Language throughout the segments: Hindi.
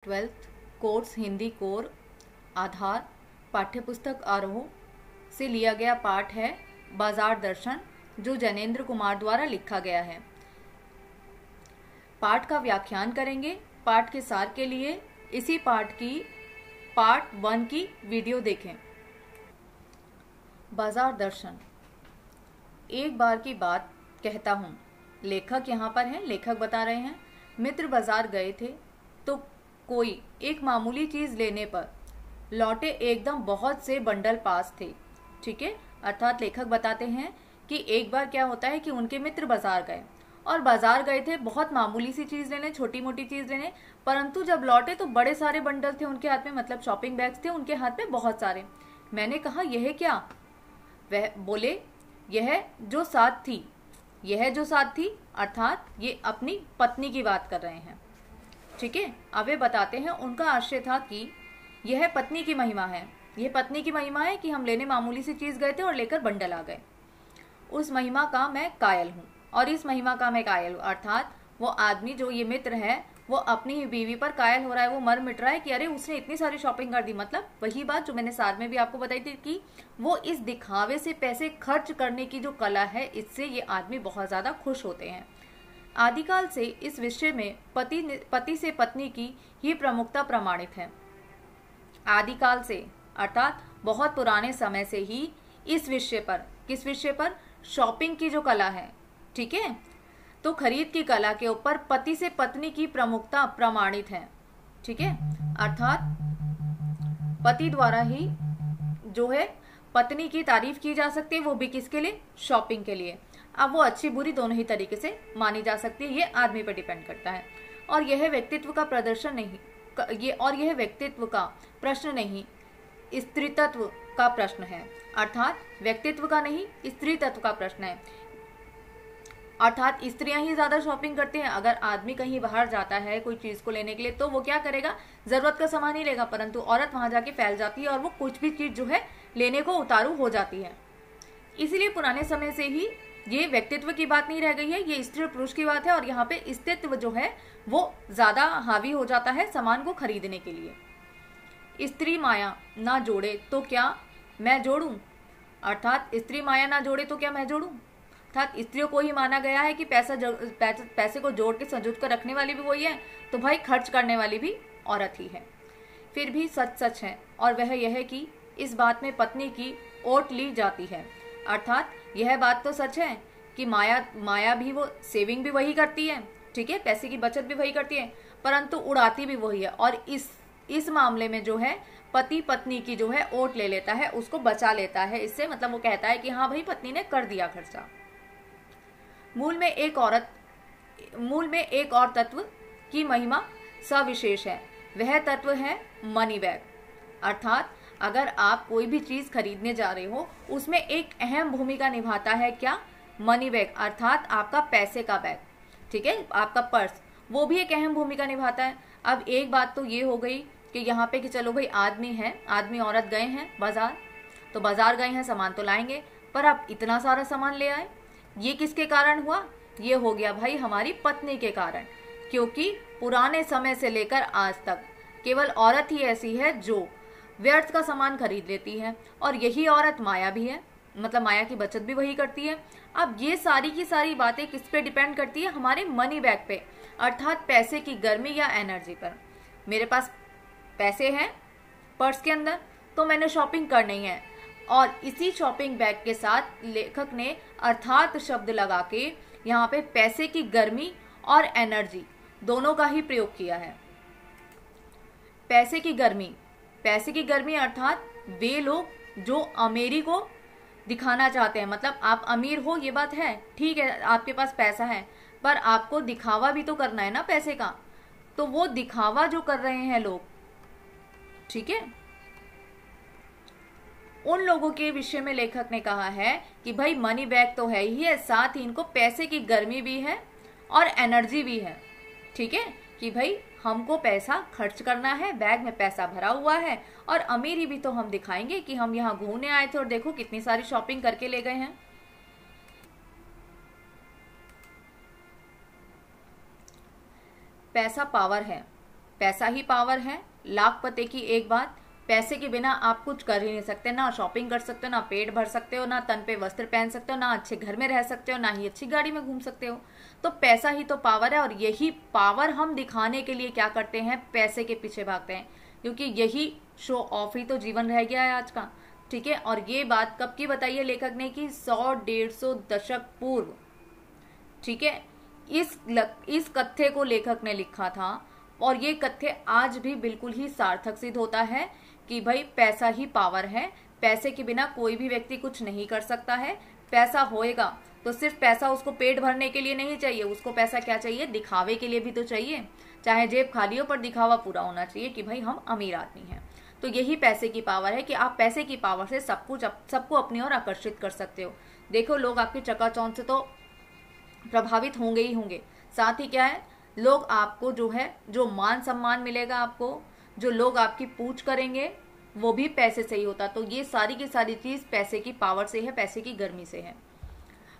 ट्वेल्थ कोर्स हिंदी कोर आधार पाठ्यपुस्तक आरोह से लिया गया पाठ है बाजार दर्शन, जो जैनेन्द्र कुमार द्वारा लिखा गया है। पाठ का व्याख्यान करेंगे। पाठ के सार के लिए इसी पाठ की पार्ट 1 की वीडियो देखें। बाजार दर्शन। एक बार की बात कहता हूँ। लेखक यहाँ पर हैं, लेखक बता रहे हैं। मित्र बाजार गए थे तो कोई एक मामूली चीज लेने पर लौटे एकदम बहुत से बंडल पास थे। ठीक है, अर्थात लेखक बताते हैं कि एक बार क्या होता है कि उनके मित्र बाजार गए और बाजार गए थे बहुत मामूली सी चीज लेने, छोटी मोटी चीज लेने, परंतु जब लौटे तो बड़े सारे बंडल थे उनके हाथ में, मतलब शॉपिंग बैग्स थे उनके हाथ में बहुत सारे। मैंने कहा यह क्या? वह बोले यह जो साथ थी, यह जो साथ थी अर्थात ये अपनी पत्नी की बात कर रहे हैं। ठीक है, अब वे बताते हैं उनका आशय था कि यह पत्नी की महिमा है, यह पत्नी की महिमा है कि हम लेने मामूली सी चीज गए थे और लेकर बंडल आ गए। उस महिमा का मैं कायल हूँ और इस महिमा का मैं कायल हूँ, अर्थात वो आदमी जो ये मित्र है वो अपनी ही बीवी पर कायल हो रहा है, वो मर मिट रहा है कि अरे उसने इतनी सारी शॉपिंग कर दी। मतलब वही बात जो मैंने सार में भी आपको बताई थी कि वो इस दिखावे से पैसे खर्च करने की जो कला है, इससे ये आदमी बहुत ज्यादा खुश होते हैं। आदिकाल से इस विषय में पति से पत्नी की ही प्रमुखता प्रमाणित है। आदिकाल से अर्थात बहुत पुराने समय से ही इस विषय पर, किस विषय पर? शॉपिंग की जो कला है, ठीक है, तो खरीद की कला के ऊपर पति से पत्नी की प्रमुखता प्रमाणित है। ठीक है, अर्थात पति द्वारा ही जो है पत्नी की तारीफ की जा सकती है, वो भी किसके लिए? शॉपिंग के लिए। अब वो अच्छी बुरी दोनों ही तरीके से मानी जा सकती है, ये आदमी पर डिपेंड करता है। और यह व्यक्तित्व का प्रदर्शन नहीं, यह व्यक्तित्व का प्रश्न नहीं, स्त्रीत्व का प्रश्न है। अर्थात व्यक्तित्व का नहीं, स्त्रीत्व का प्रश्न है। अर्थात स्त्रियां ही ज्यादा शॉपिंग करती हैं। अगर आदमी कहीं बाहर जाता है कोई चीज को लेने के लिए तो वो क्या करेगा? जरूरत का सामान ही लेगा, परंतु औरत वहां जाके फैल जाती है और वो कुछ भी चीज जो है लेने को उतारू हो जाती है। इसीलिए पुराने समय से ही ये व्यक्तित्व की बात नहीं रह गई है, ये स्त्री और पुरुष की बात है। और यहाँ पे स्त्रीत्व जो है वो ज्यादा हावी हो जाता है सामान को खरीदने के लिए। स्त्री माया ना जोड़े तो क्या मैं जोड़ूं? अर्थात स्त्री माया ना जोड़े तो क्या मैं जोड़ूं? अर्थात स्त्रियों को ही माना गया है कि पैसे को जोड़ के संजोग कर रखने वाली भी वही है, तो भाई खर्च करने वाली भी औरत ही है। फिर भी सच सच है, और वह यह है कि इस बात में पत्नी की ओट ली जाती है। अर्थात यह बात तो सच है कि माया भी वो सेविंग भी वही करती है, ठीक है, पैसे की बचत भी वही करती है, परंतु उड़ाती भी वही है। और इस मामले में जो है पति पत्नी की जो है ओट ले लेता है, उसको बचा लेता है इससे, मतलब वो कहता है कि हाँ भाई पत्नी ने कर दिया खर्चा। मूल में एक और तत्व की महिमा सविशेष है, वह तत्व है मनी बैग। अर्थात अगर आप कोई भी चीज खरीदने जा रहे हो उसमें एक अहम भूमिका निभाता है क्या? मनी बैग, अर्थात आपका पैसे का बैग, ठीक है, आपका पर्स, वो भी एक अहम भूमिका निभाता है। अब एक बात तो ये हो गई कि यहाँ पे कि चलो भाई आदमी औरत गए हैं बाजार, तो बाजार गए हैं, सामान तो लाएंगे, पर आप इतना सारा सामान ले आए, ये किसके कारण हुआ? ये हो गया भाई हमारी पत्नी के कारण, क्योंकि पुराने समय से लेकर आज तक केवल औरत ही ऐसी है जो व्यर्थ का सामान खरीद लेती है, और यही औरत माया भी है, मतलब माया की बचत भी वही करती है। अब ये सारी की सारी बातें किस पे डिपेंड करती है? हमारे मनी बैग पे, अर्थात पैसे की गर्मी या एनर्जी पर। मेरे पास पैसे हैं पर्स के अंदर तो मैंने शॉपिंग करनी है, और इसी शॉपिंग बैग के साथ लेखक ने अर्थात शब्द लगा के यहाँ पे पैसे की गर्मी और एनर्जी दोनों का ही प्रयोग किया है। पैसे की गर्मी अर्थात वे लोग जो अमीरी को दिखाना चाहते हैं, मतलब आप अमीर हो ये बात है, ठीक है, आपके पास पैसा है, पर आपको दिखावा भी तो करना है ना पैसे का, तो वो दिखावा जो कर रहे हैं लोग, ठीक है, उन लोगों के विषय में लेखक ने कहा है कि भाई मनी बैग तो है ही है, साथ ही इनको पैसे की गर्मी भी है और एनर्जी भी है। ठीक है, कि भाई हमको पैसा खर्च करना है, बैग में पैसा भरा हुआ है, और अमीरी भी तो हम दिखाएंगे कि हम यहाँ घूमने आए थे और देखो कितनी सारी शॉपिंग करके ले गए हैं। पैसा पावर है, पैसा ही पावर है। लाख पते की एक बात, पैसे के बिना आप कुछ कर ही नहीं सकते, ना शॉपिंग कर सकते हो, ना पेट भर सकते हो, ना तन पे वस्त्र पहन सकते हो, ना अच्छे घर में रह सकते हो, ना ही अच्छी गाड़ी में घूम सकते हो। तो पैसा ही तो पावर है, और यही पावर हम दिखाने के लिए क्या करते हैं, पैसे के पीछे भागते हैं, क्योंकि यही शो ऑफ ही तो जीवन रह गया है आज का। ठीक है, और ये बात कब की बताई है लेखक ने कि 100-150 दशक पूर्व। ठीक है, इस कथ्य को लेखक ने लिखा था, और ये कथ्य आज भी बिल्कुल ही सार्थक सिद्ध होता है कि भाई पैसा ही पावर है, पैसे के बिना कोई भी व्यक्ति कुछ नहीं कर सकता है। पैसा होएगा तो सिर्फ पैसा उसको पेट भरने के लिए नहीं चाहिए, उसको पैसा क्या चाहिए, दिखावे के लिए भी तो चाहिए। चाहे जेब खाली हो पर दिखावा पूरा होना चाहिए कि भाई हम अमीर आदमी हैं। तो यही पैसे की पावर है कि आप पैसे की पावर से सबको अपनी ओर आकर्षित कर सकते हो। देखो, लोग आपकी चकाचौंध से तो प्रभावित होंगे ही होंगे, साथ ही क्या है, लोग आपको जो मान सम्मान मिलेगा आपको, जो लोग आपकी पूछ करेंगे, वो भी पैसे से ही होता। तो ये सारी की सारी चीज पैसे की पावर से है, पैसे की गर्मी से है।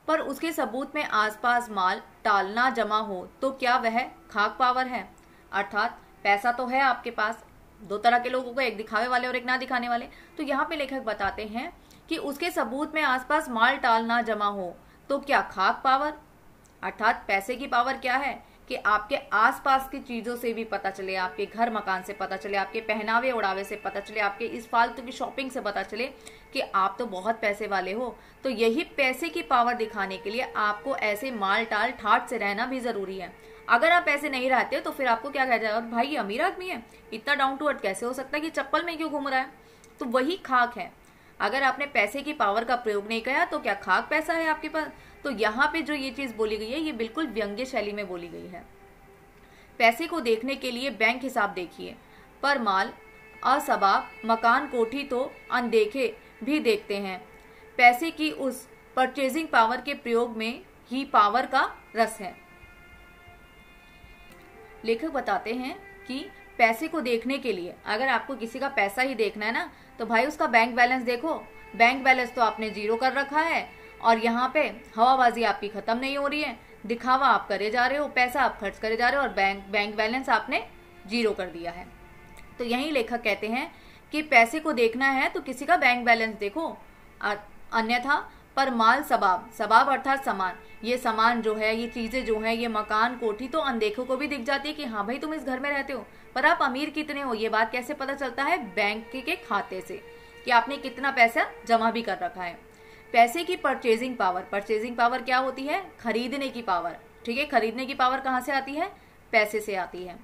पर उसके सबूत में आसपास माल टालना जमा हो तो क्या वह खाक पावर है? अर्थात पैसा तो है आपके पास, दो तरह के लोगों को, एक दिखावे वाले और एक ना दिखाने वाले। तो यहाँ पे लेखक बताते हैं कि उसके सबूत में आसपास माल टालना जमा हो तो क्या खाक पावर? अर्थात पैसे की पावर क्या है कि आपके आसपास की चीजों से भी पता चले, आपके घर मकान से पता चले, आपके पहनावे उड़ावे से पता चले, आपके इस फालतू की शॉपिंग से पता चले कि आप तो बहुत पैसे वाले हो। तो यही पैसे की पावर दिखाने के लिए आपको ऐसे माल टाल ठाट से रहना भी जरूरी है। अगर आप ऐसे नहीं रहते हो तो फिर आपको क्या कहा जाएगा, भाई ये अमीर आदमी है, इतना डाउन टू अर्थ कैसे हो सकता है कि चप्पल में क्यों घूम रहा है? तो वही खाक है। अगर आपने पैसे की पावर का प्रयोग नहीं किया तो क्या खाक पैसा है आपके पास? तो यहाँ पे जो ये चीज बोली गई है ये बिल्कुल व्यंग्य शैली में बोली गई है। पैसे को देखने के लिए बैंक हिसाब देखिए, पर माल असबाब मकान कोठी तो अनदेखे भी देखते हैं। पैसे की उस परचेजिंग पावर के प्रयोग में ही पावर का रस है। लेखक बताते हैं कि पैसे को देखने के लिए अगर आपको किसी का पैसा ही देखना है ना, तो भाई उसका बैंक बैलेंस देखो। बैंक बैलेंस तो आपने जीरो कर रखा है, और यहाँ पे हवाबाजी आपकी खत्म नहीं हो रही है, दिखावा आप करे जा रहे हो, पैसा आप खर्च करे जा रहे हो, और बैंक बैलेंस आपने जीरो कर दिया है। तो यही लेखक कहते हैं कि पैसे को देखना है तो किसी का बैंक बैलेंस देखो, अन्यथा पर माल सबाब अर्थात सामान, ये सामान जो है, ये चीजें जो है, ये मकान कोठी तो अनदेखों को भी दिख जाती है कि हाँ भाई तुम इस घर में रहते हो, पर आप अमीर कितने हो ये बात कैसे पता चलता है? बैंक के खाते से, कि आपने कितना पैसा जमा भी कर रखा है। पैसे की परचेजिंग पावर क्या होती है? खरीदने की पावर। ठीक है, खरीदने की पावर कहाँ से आती है? पैसे से आती है।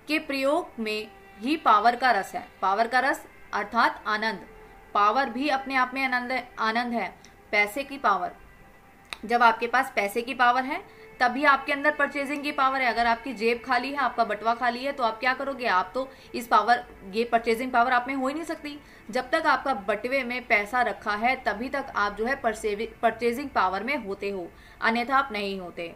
के प्रयोग में ही पावर का रस है। पावर का रस अर्थात आनंद। पावर भी अपने आप में आनंद है। पैसे की पावर, जब आपके पास पैसे की पावर है तभी आपके अंदर परचेजिंग की पावर है। अगर आपकी जेब खाली है, आपका बटवा खाली है, तो आप क्या करोगे? आप तो ये परचेजिंग पावर आप में हो ही नहीं सकती। जब तक आपका बटवे में पैसा रखा है तभी तक आप जो है परचेजिंग पावर में होते हो, अन्यथा आप नहीं होते।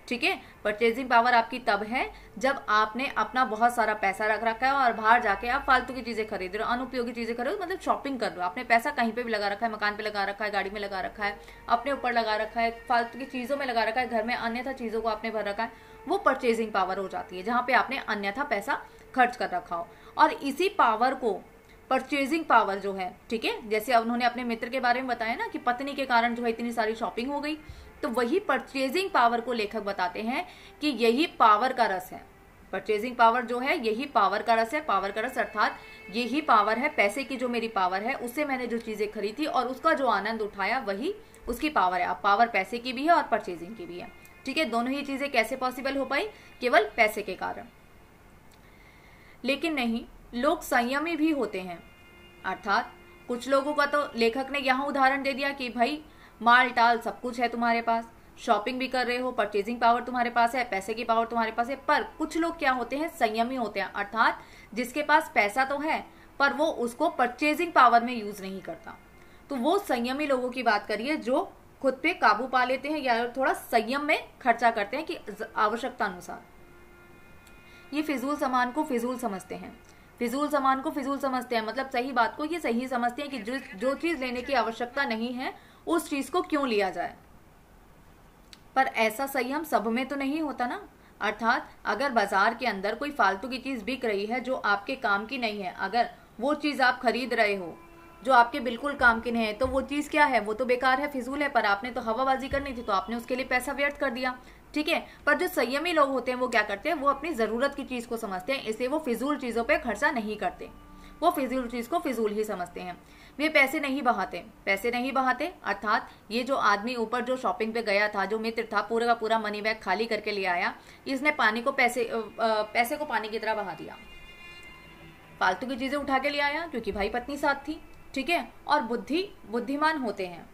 ठीक है, परचेजिंग पावर आपकी तब है जब आपने अपना बहुत सारा पैसा रख रखा है और बाहर जाके आप फालतू की चीजें खरीद रहे हो, अनुपयोगी चीजें खरीद रहे हो, मतलब शॉपिंग कर रहे हो। आपने पैसा कहीं पे भी लगा रखा है, मकान पे लगा रखा है, गाड़ी में लगा रखा है, अपने ऊपर लगा रखा है, फालतू की चीजों में लगा रखा है, घर में अन्यथा चीजों को आपने भर रखा है, वो परचेजिंग पावर हो जाती है, जहां पे आपने अन्यथा पैसा खर्च कर रखा हो। और इसी पावर को परचेजिंग पावर जो है, ठीक है, जैसे उन्होंने अपने मित्र के बारे में बताया ना कि पत्नी के कारण जो है इतनी सारी शॉपिंग हो गई, तो वही परचेजिंग पावर को लेखक बताते हैं कि यही पावर का रस है। परचेजिंग पावर जो है यही पावर का रस है। पावर का रस अर्थात यही पावर है, पैसे की जो मेरी पावर है, उससे मैंने जो चीजें खरीदी और उसका जो आनंद उठाया वही उसकी पावर है। अब पावर पैसे की भी है और परचेजिंग की भी है। ठीक है, दोनों ही चीजें कैसे पॉसिबल हो पाई? केवल पैसे के कारण। लेकिन नहीं, लोग संयमी भी होते हैं। अर्थात कुछ लोगों का तो लेखक ने यहाँ उदाहरण दे दिया कि भाई माल टाल सब कुछ है तुम्हारे पास, शॉपिंग भी कर रहे हो, परचेजिंग पावर तुम्हारे पास है, पैसे की पावर तुम्हारे पास है। पर कुछ लोग क्या होते हैं? संयमी होते हैं। अर्थात जिसके पास पैसा तो है पर वो उसको परचेजिंग पावर में यूज नहीं करता। तो वो संयमी लोगों की बात करिए जो खुद पे काबू पा लेते हैं या थोड़ा संयम में खर्चा करते हैं कि आवश्यकता अनुसार। ये फिजूल सामान को फिजूल समझते हैं। फिजूल सामान को फिजूल समझते हैं मतलब सही बात को ये सही समझते हैं कि जो चीज लेने की आवश्यकता नहीं है उस चीज को क्यों लिया जाए। पर ऐसा संयम सब में तो नहीं होता ना। अर्थात अगर बाजार के अंदर कोई फालतू की चीज बिक रही है जो आपके काम की नहीं है, अगर वो चीज आप खरीद रहे हो जो आपके बिल्कुल काम की नहीं है, तो वो चीज क्या है, वो तो बेकार है, फिजूल है, पर आपने तो हवाबाजी करनी थी तो आपने उसके लिए पैसा व्यर्थ कर दिया। ठीक है, पर जो संयमी लोग होते हैं वो क्या करते हैं, वो अपनी जरूरत की चीज को समझते हैं, इसलिए वो फिजूल चीजों पर खर्चा नहीं करते, वो फिजूल चीज को फिजूल ही समझते हैं। वे पैसे नहीं बहाते। अर्थात ये जो आदमी ऊपर जो शॉपिंग पे गया था, जो मित्र था, पूरा का पूरा मनी बैग खाली करके ले आया, इसने पैसे को पानी की तरह बहा दिया, फालतू की चीजें उठा के ले आया क्योंकि भाई पत्नी साथ थी। ठीक है, और बुद्धिमान होते हैं,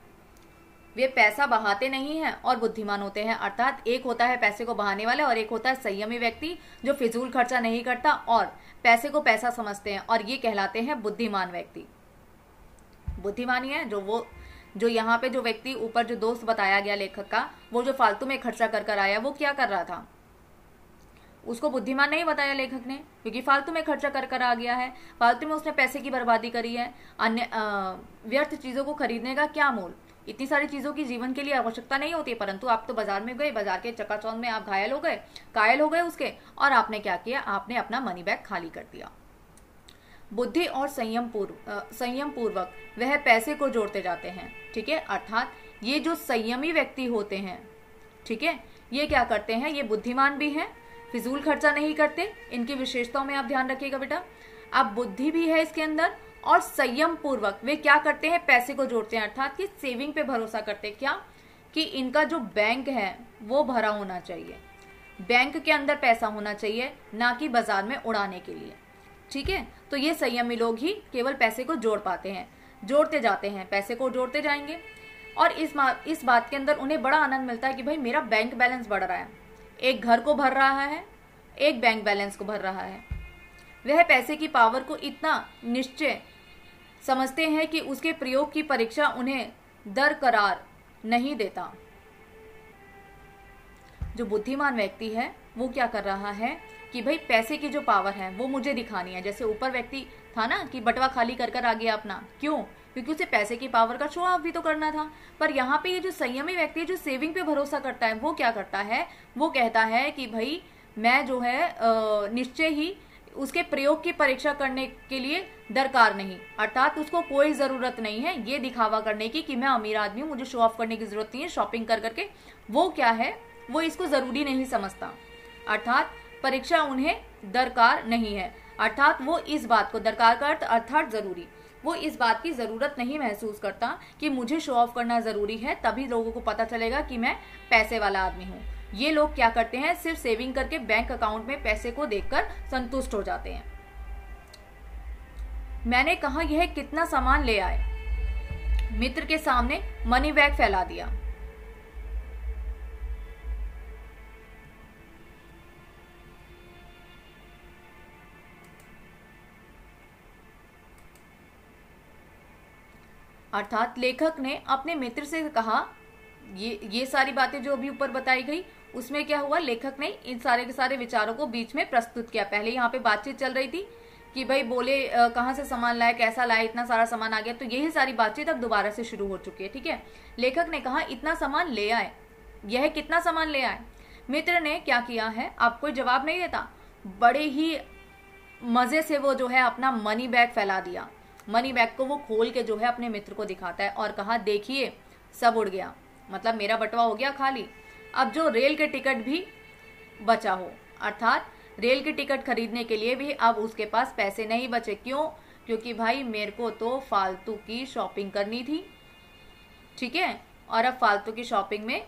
वे पैसा बहाते नहीं हैं और बुद्धिमान होते हैं। अर्थात एक होता है पैसे को बहाने वाला और एक होता है संयमी व्यक्ति जो फिजूल खर्चा नहीं करता और पैसे को पैसा समझते हैं, और ये कहलाते हैं बुद्धिमान व्यक्ति। बुद्धिमानी है जो यहाँ पे जो व्यक्ति ऊपर जो दोस्त बताया गया लेखक का, वो जो फालतू में खर्चा कर आया, वो क्या कर रहा था, उसको बुद्धिमान नहीं बताया लेखक ने, क्योंकि फालतू में खर्चा कर आ गया है, फालतू में उसने पैसे की बर्बादी करी है। अन्य व्यर्थ चीजों को खरीदने का क्या मोल, इतनी सारी चीजों की जीवन के लिए आवश्यकता नहीं होती, परंतु आप तो बाजार में गए, बाजार के चकाचौंध में आप कायल हो गए उसके, और आपने क्या किया, आपने अपना मनी बैग खाली कर दिया। बुद्धि और संयम पूर्वक वह पैसे को जोड़ते जाते हैं। ठीक है, अर्थात ये जो संयमी व्यक्ति होते हैं, ठीक है, ये क्या करते हैं, ये बुद्धिमान भी हैं, फिजूल खर्चा नहीं करते, इनकी विशेषताओं में आप ध्यान रखिएगा बेटा। अब बुद्धि भी है इसके अंदर, और संयम पूर्वक वे क्या करते हैं, पैसे को जोड़ते हैं, अर्थात कि सेविंग पे भरोसा करते हैं। क्या कि इनका जो बैंक है वो भरा होना चाहिए, बैंक के अंदर पैसा होना चाहिए, ना कि बाजार में उड़ाने के लिए। ठीक है, तो ये संयमी लोग ही केवल पैसे को जोड़ पाते हैं, जोड़ते जाते हैं, पैसे को जोड़ते जाएंगे, और इस बात के अंदर उन्हें बड़ा आनंद मिलता है कि भाई मेरा बैंक बैलेंस बढ़ रहा है, एक घर को भर रहा है, एक बैंक बैलेंस को भर रहा है। वह पैसे की पावर को इतना निश्चय समझते हैं कि उसके प्रयोग की परीक्षा उन्हें दरकरार नहीं देता। जो बुद्धिमान व्यक्ति है वो क्या कर रहा है कि भाई पैसे की जो पावर है वो मुझे दिखानी है। जैसे ऊपर व्यक्ति था ना कि बटवा खाली कर आ गया अपना, क्यों, क्योंकि उसे पैसे की पावर का शो ऑफ भी तो करना था। पर यहाँ पे ये जो संयमी व्यक्ति है जो सेविंग पे भरोसा करता है, वो क्या करता है, वो कहता है कि भाई मैं जो है निश्चय ही उसके प्रयोग की परीक्षा करने के लिए दरकार नहीं, अर्थात उसको कोई जरूरत नहीं है ये दिखावा करने की कि मैं अमीर आदमी हूँ, मुझे शो ऑफ करने की जरूरत नहीं है शॉपिंग कर करके। वो क्या है, वो इसको जरूरी नहीं समझता, अर्थात परीक्षा उन्हें दरकार नहीं है, अर्थात वो इस बात को, दरकार का अर्थ अर्थात जरूरी, वो इस बात की जरूरत नहीं महसूस करता कि मुझे शो ऑफ करना जरूरी है, तभी लोगों को पता चलेगा कि मैं पैसे वाला आदमी हूँ। ये लोग क्या करते हैं, सिर्फ सेविंग करके बैंक अकाउंट में पैसे को देखकर संतुष्ट हो जाते हैं। मैंने कहा यह कितना सामान ले आए, मित्र के सामने मनी बैग फैला दिया। अर्थात लेखक ने अपने मित्र से कहा, ये सारी बातें जो अभी ऊपर बताई गई उसमें क्या हुआ, लेखक ने इन सारे के सारे विचारों को बीच में प्रस्तुत किया। पहले यहाँ पे बातचीत चल रही थी कि भाई बोले कहाँ से सामान लाए, कैसा लाए, इतना सारा सामान आ गया, तो यही सारी बातचीत अब दोबारा से शुरू हो चुकी है। ठीक है, लेखक ने कहा इतना सामान ले आए, यह कितना सामान ले आए। मित्र ने क्या किया है, अब कोई जवाब नहीं देता, बड़े ही मजे से वो जो है अपना मनी बैग फैला दिया। मनी बैग को वो खोल के जो है अपने मित्र को दिखाता है और कहा देखिए सब उड़ गया, मतलब मेरा बटवा हो गया खाली, अब जो रेल के टिकट भी बचा हो, अर्थात रेल की टिकट खरीदने के लिए भी अब उसके पास पैसे नहीं बचे। क्यों, क्योंकि भाई मेरे को तो फालतू की शॉपिंग करनी थी, ठीक है, और अब फालतू की शॉपिंग में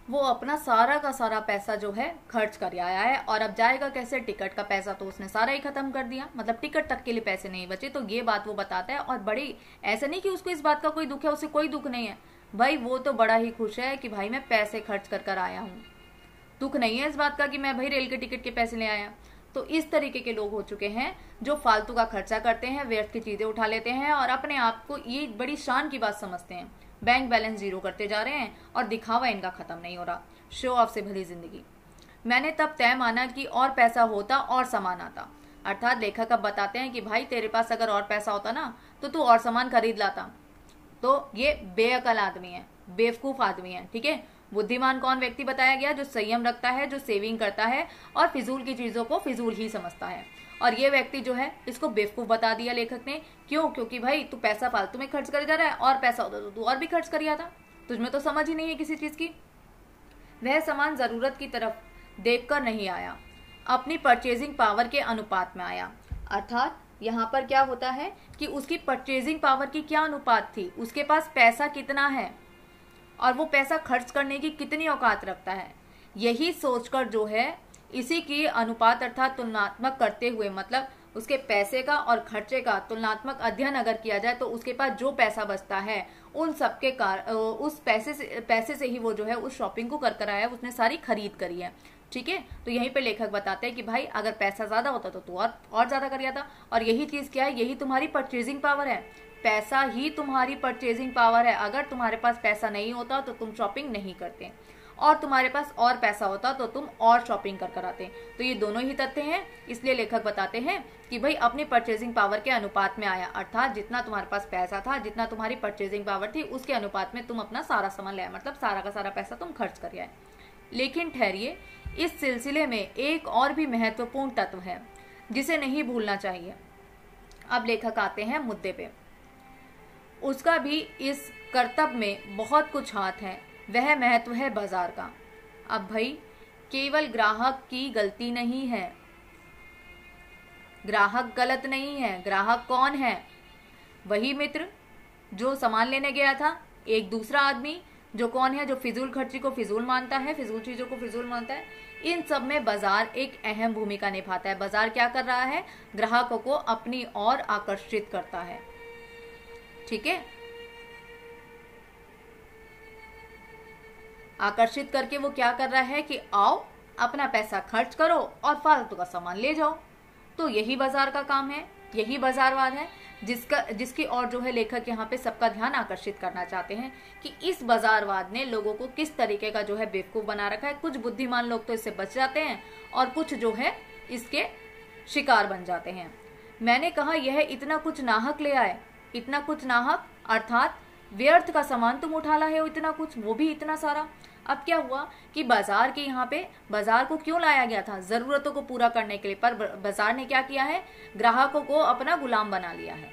वो अपना सारा का सारा पैसा जो है खर्च कर आया है, और अब जाएगा कैसे, टिकट का पैसा तो उसने सारा ही खत्म कर दिया, मतलब टिकट तक के लिए पैसे नहीं बचे। तो ये बात वो बताता है, और बड़ी ऐसा नहीं कि उसको इस बात का कोई दुख है, उसे कोई दुख नहीं है भाई, वो तो बड़ा ही खुश है कि भाई मैं पैसे खर्च कर आया हूँ, दुख नहीं है इस बात का कि मैं भाई रेल के टिकट के पैसे ले आया। तो इस तरीके के लोग हो चुके हैं जो फालतू का खर्चा करते हैं, व्यर्थ की चीजें उठा लेते हैं और अपने आप को ये बड़ी शान की बात समझते हैं, बैंक बैलेंस जीरो करते जा रहे हैं और दिखावा इनका खत्म नहीं हो रहा, शो ऑफ से भरी जिंदगी। मैंने तब तय माना कि और पैसा होता और सामान आता, अर्थात लेखक अब बताते हैं कि भाई तेरे पास अगर और पैसा होता ना तो तू और सामान खरीद लाता। तो ये बेअकल आदमी है, बेवकूफ आदमी है, ठीक है। बुद्धिमान कौन व्यक्ति बताया गया? जो संयम रखता है, जो सेविंग करता है और फिजूल की चीजों को फिजूल ही समझता है। और ये व्यक्ति जो है इसको बेवकूफ बता दिया लेखक ने। क्यों? क्योंकि भाई तू पैसा फालतू में खर्च कर जा रहा है, और पैसा होता तो तू और भी खर्च कर था, तुझमें तो समझ ही नहीं है किसी चीज की। वह सामान जरूरत की तरफ देखकर नहीं आया, अपनी परचेजिंग पावर के अनुपात में आया। अर्थात यहाँ पर क्या होता है कि उसकी परचेजिंग पावर की क्या अनुपात थी, उसके पास पैसा कितना है और वो पैसा खर्च करने की कितनी औकात रखता है, यही सोचकर जो है इसी की अनुपात अर्थात तुलनात्मक करते हुए, मतलब उसके पैसे का और खर्चे का तुलनात्मक अध्ययन अगर किया जाए तो उसके पास जो पैसा बचता है उन सबके उस पैसे से ही वो जो है उस शॉपिंग को कर आया, उसने सारी खरीद करी है, ठीक है। तो यहीं पे लेखक बताते हैं कि भाई अगर पैसा ज्यादा होता तो तू और ज्यादा कर था। और यही चीज क्या है? यही तुम्हारी परचेजिंग पावर है। पैसा ही तुम्हारी परचेजिंग पावर है। अगर तुम्हारे पास पैसा नहीं होता तो तुम शॉपिंग नहीं करते, और तुम्हारे पास और पैसा होता तो तुम और शॉपिंग कर आते। तो ये दोनों ही तथ्य हैं, इसलिए लेखक बताते हैं कि भाई अपनी परचेजिंग पावर के अनुपात में आया। अर्थात जितना तुम्हारे पास पैसा था, जितना तुम्हारी परचेजिंग पावर थी, उसके अनुपात में तुम अपना सारा सामान ले आए, मतलब सारा का सारा पैसा तुम खर्च कर आए। लेकिन ठहरिए, इस सिलसिले में एक और भी महत्वपूर्ण तत्व है जिसे नहीं भूलना चाहिए। अब लेखक आते हैं मुद्दे पे। उसका भी इस कर्तव्य में बहुत कुछ हाथ है, वह महत्व है बाजार का। अब भाई केवल ग्राहक की गलती नहीं है, ग्राहक गलत नहीं है। ग्राहक कौन है? वही मित्र जो सामान लेने गया था, एक दूसरा आदमी जो कौन है? जो फिजूल खर्ची को फिजूल मानता है, फिजूल चीजों को फिजूल मानता है। इन सब में बाजार एक अहम भूमिका निभाता है। बाजार क्या कर रहा है? ग्राहकों को अपनी ओर आकर्षित करता है, ठीक है। आकर्षित करके वो क्या कर रहा है कि आओ अपना पैसा खर्च करो और फालतू का सामान ले जाओ। तो यही बाजार का काम है, यही बाजारवाद है जिसकी ओर जो है लेखक यहाँ पे सबका ध्यान आकर्षित करना चाहते हैं कि इस बाजारवाद ने लोगों को किस तरीके का जो है बेवकूफ बना रखा है। कुछ बुद्धिमान लोग तो इससे बच जाते हैं और कुछ जो है इसके शिकार बन जाते हैं। मैंने कहा यह इतना कुछ नाहक ले आए, इतना कुछ नाहक अर्थात व्यर्थ का सामान तुम उठा लाए हो, इतना कुछ, वो भी इतना सारा। अब क्या हुआ कि बाजार के यहाँ पे, बाजार को क्यों लाया गया था? जरूरतों को पूरा करने के लिए, पर बाजार ने क्या किया है? ग्राहकों को अपना गुलाम बना लिया है।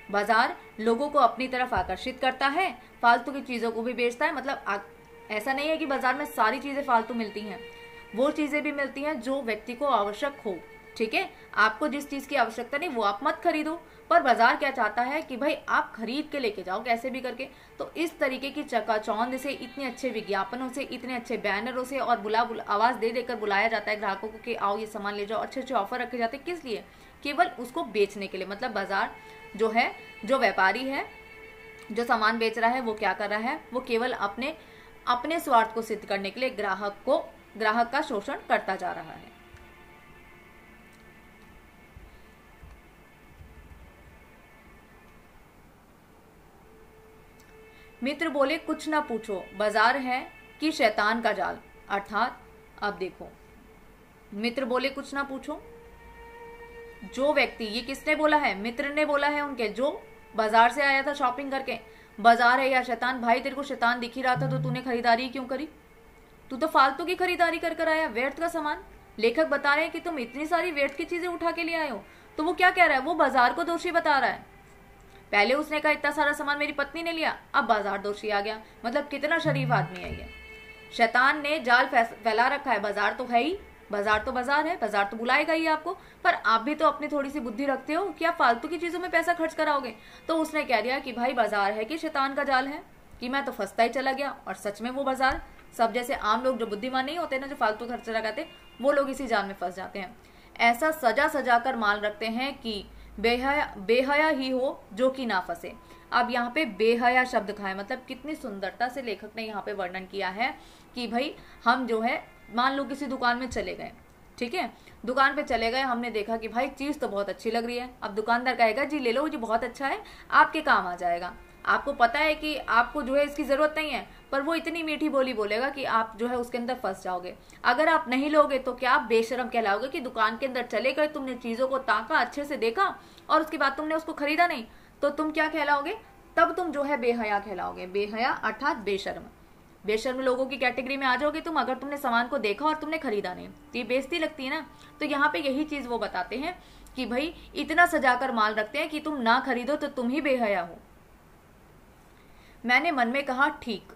बाजार लोगों को अपनी तरफ आकर्षित करता है, फालतू की चीजों को भी बेचता है। मतलब ऐसा नहीं है कि बाजार में सारी चीजें फालतू मिलती हैं, वो चीजें भी मिलती हैं जो व्यक्ति को आवश्यक हो, ठीक है। आपको जिस चीज की आवश्यकता नहीं वो आप मत खरीदो, पर बाजार क्या चाहता है कि भाई आप खरीद के लेके जाओ कैसे भी करके। तो इस तरीके की चकाचौंध से, इतने अच्छे विज्ञापनों से, इतने अच्छे बैनरों से और आवाज दे देकर बुलाया जाता है ग्राहकों को कि आओ ये सामान ले जाओ, अच्छे अच्छे ऑफर रखे जाते हैं। किस लिए? केवल उसको बेचने के लिए। मतलब बाजार जो है, जो व्यापारी है, जो सामान बेच रहा है, वो क्या कर रहा है? वो केवल अपने स्वार्थ को सिद्ध करने के लिए ग्राहक का शोषण करता जा रहा है। मित्र बोले कुछ ना पूछो, बाजार है कि शैतान का जाल। अर्थात अब देखो, मित्र बोले कुछ ना पूछो, जो व्यक्ति, ये किसने बोला है? मित्र ने बोला है उनके, जो बाजार से आया था शॉपिंग करके। बाजार है या शैतान? भाई तेरे को शैतान दिख ही रहा था तो तूने खरीदारी क्यों करी? तू तो फालतू की खरीदारी कर आया, व्यर्थ का सामान। लेखक बता रहे हैं कि तुम इतनी सारी व्यर्थ की चीजें उठा के ले आए हो। तो वो क्या कह रहा है? वो बाजार को दोषी बता रहा है। पहले उसने कहा इतना सारा सामान मेरी पत्नी ने लिया, अब बाजार दोषी आ गया। मतलब कितना शरीफ आदमी है ये। शैतान ने जाल फैला रखा है। बाजार तो है ही, बाजार तो बाजार है, बाजार तो बुलाएगा ही आपको, पर आप भी तो अपनी थोड़ी सी बुद्धि रखते हो कि आप फालतू की चीजों में पैसा खर्च कराओगे। तो उसने कह दिया कि भाई बाजार है कि शैतान का जाल है, कि मैं तो फंसता ही चला गया। और सच में वो बाजार, सब जैसे आम लोग जो बुद्धिमान नहीं होते ना, जो फालतू खर्च लगाते, वो लोग इसी जाल में फंस जाते हैं। ऐसा सजा सजा कर माल रखते हैं कि बेहया ही हो जो कि ना फंसे। अब यहाँ पे बेहया शब्द का है, मतलब कितनी सुंदरता से लेखक ने यहाँ पे वर्णन किया है कि भाई हम जो है, मान लो किसी दुकान में चले गए, ठीक है, दुकान पे चले गए, हमने देखा कि भाई चीज तो बहुत अच्छी लग रही है। अब दुकानदार कहेगा जी ले लो, जी बहुत अच्छा है, आपके काम आ जाएगा। आपको पता है कि आपको जो है इसकी जरूरत नहीं है, पर वो इतनी मीठी बोली बोलेगा कि आप जो है उसके अंदर फंस जाओगे। अगर आप नहीं लोगे तो क्या आप बेशरम कहलाओगे कि दुकान के अंदर चले गए, तुमने चीजों को ताका, अच्छे से देखा और उसके बाद तुमने उसको खरीदा नहीं, तो तुम क्या कहलाओगे? तब तुम जो है बेहया कहलाओगे। बेहया अर्थात बेशर्म। बेशर्म लोगों की कैटेगरी में आ जाओगे तुम, अगर तुमने सामान को देखा और तुमने खरीदा नहीं, तो ये बेइज्जती लगती है ना। तो यहाँ पे यही चीज वो बताते हैं कि भाई इतना सजाकर माल रखते हैं कि तुम ना खरीदो तो तुम ही बेहया हो। मैंने मन में कहा ठीक।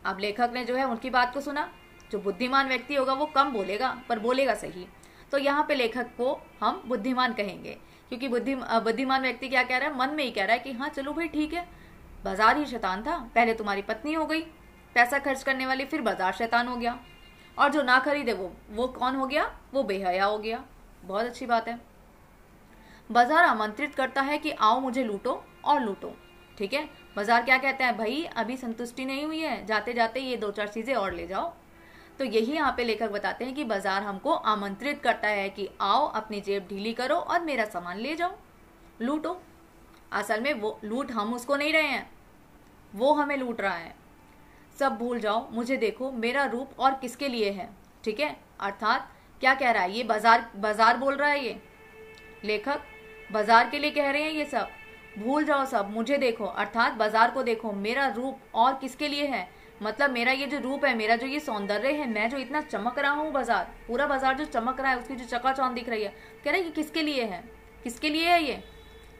अब लेखक ने जो है उनकी बात को सुना। जो बुद्धिमान व्यक्ति होगा वो कम बोलेगा पर बोलेगा सही, तो यहाँ पे लेखक को हम बुद्धिमान कहेंगे, क्योंकि बुद्धिमान व्यक्ति क्या कह रहा है? मन में ही कह रहा है कि हाँ चलो भाई ठीक है, बाजार ही शैतान था, पहले तुम्हारी पत्नी हो गई पैसा खर्च करने वाली, फिर बाजार शैतान हो गया, और जो ना खरीदे वो कौन हो गया? वो बेहया हो गया। बहुत अच्छी बात है। बाजार आमंत्रित करता है कि आओ मुझे लूटो और लूटो। ठीक है, बाजार क्या कहता है? भाई अभी संतुष्टि नहीं हुई है, जाते जाते ये 2-4 चीजें और ले जाओ। तो यही यहाँ पे लेखक बताते हैं कि बाजार हमको आमंत्रित करता है कि आओ अपनी जेब ढीली करो और मेरा सामान ले जाओ, लूटो। असल में वो लूट हम उसको नहीं रहे हैं, वो हमें लूट रहा है। सब भूल जाओ, मुझे देखो, मेरा रूप और किसके लिए है। ठीक है, अर्थात क्या कह रहा है? ये बाजार बोल रहा है, ये लेखक बाजार के लिए कह रहे हैं ये सब। भूल जाओ सब, मुझे देखो, अर्थात बाजार को देखो, मेरा रूप और किसके लिए है? मतलब मेरा ये जो रूप है, मेरा जो ये सौंदर्य है, मैं जो इतना चमक रहा हूँ, बाजार पूरा बाजार जो चमक रहा है, उसकी जो चकाचौंध दिख रही है, कह रहे हैं कि किसके लिए है? किसके लिए है ये?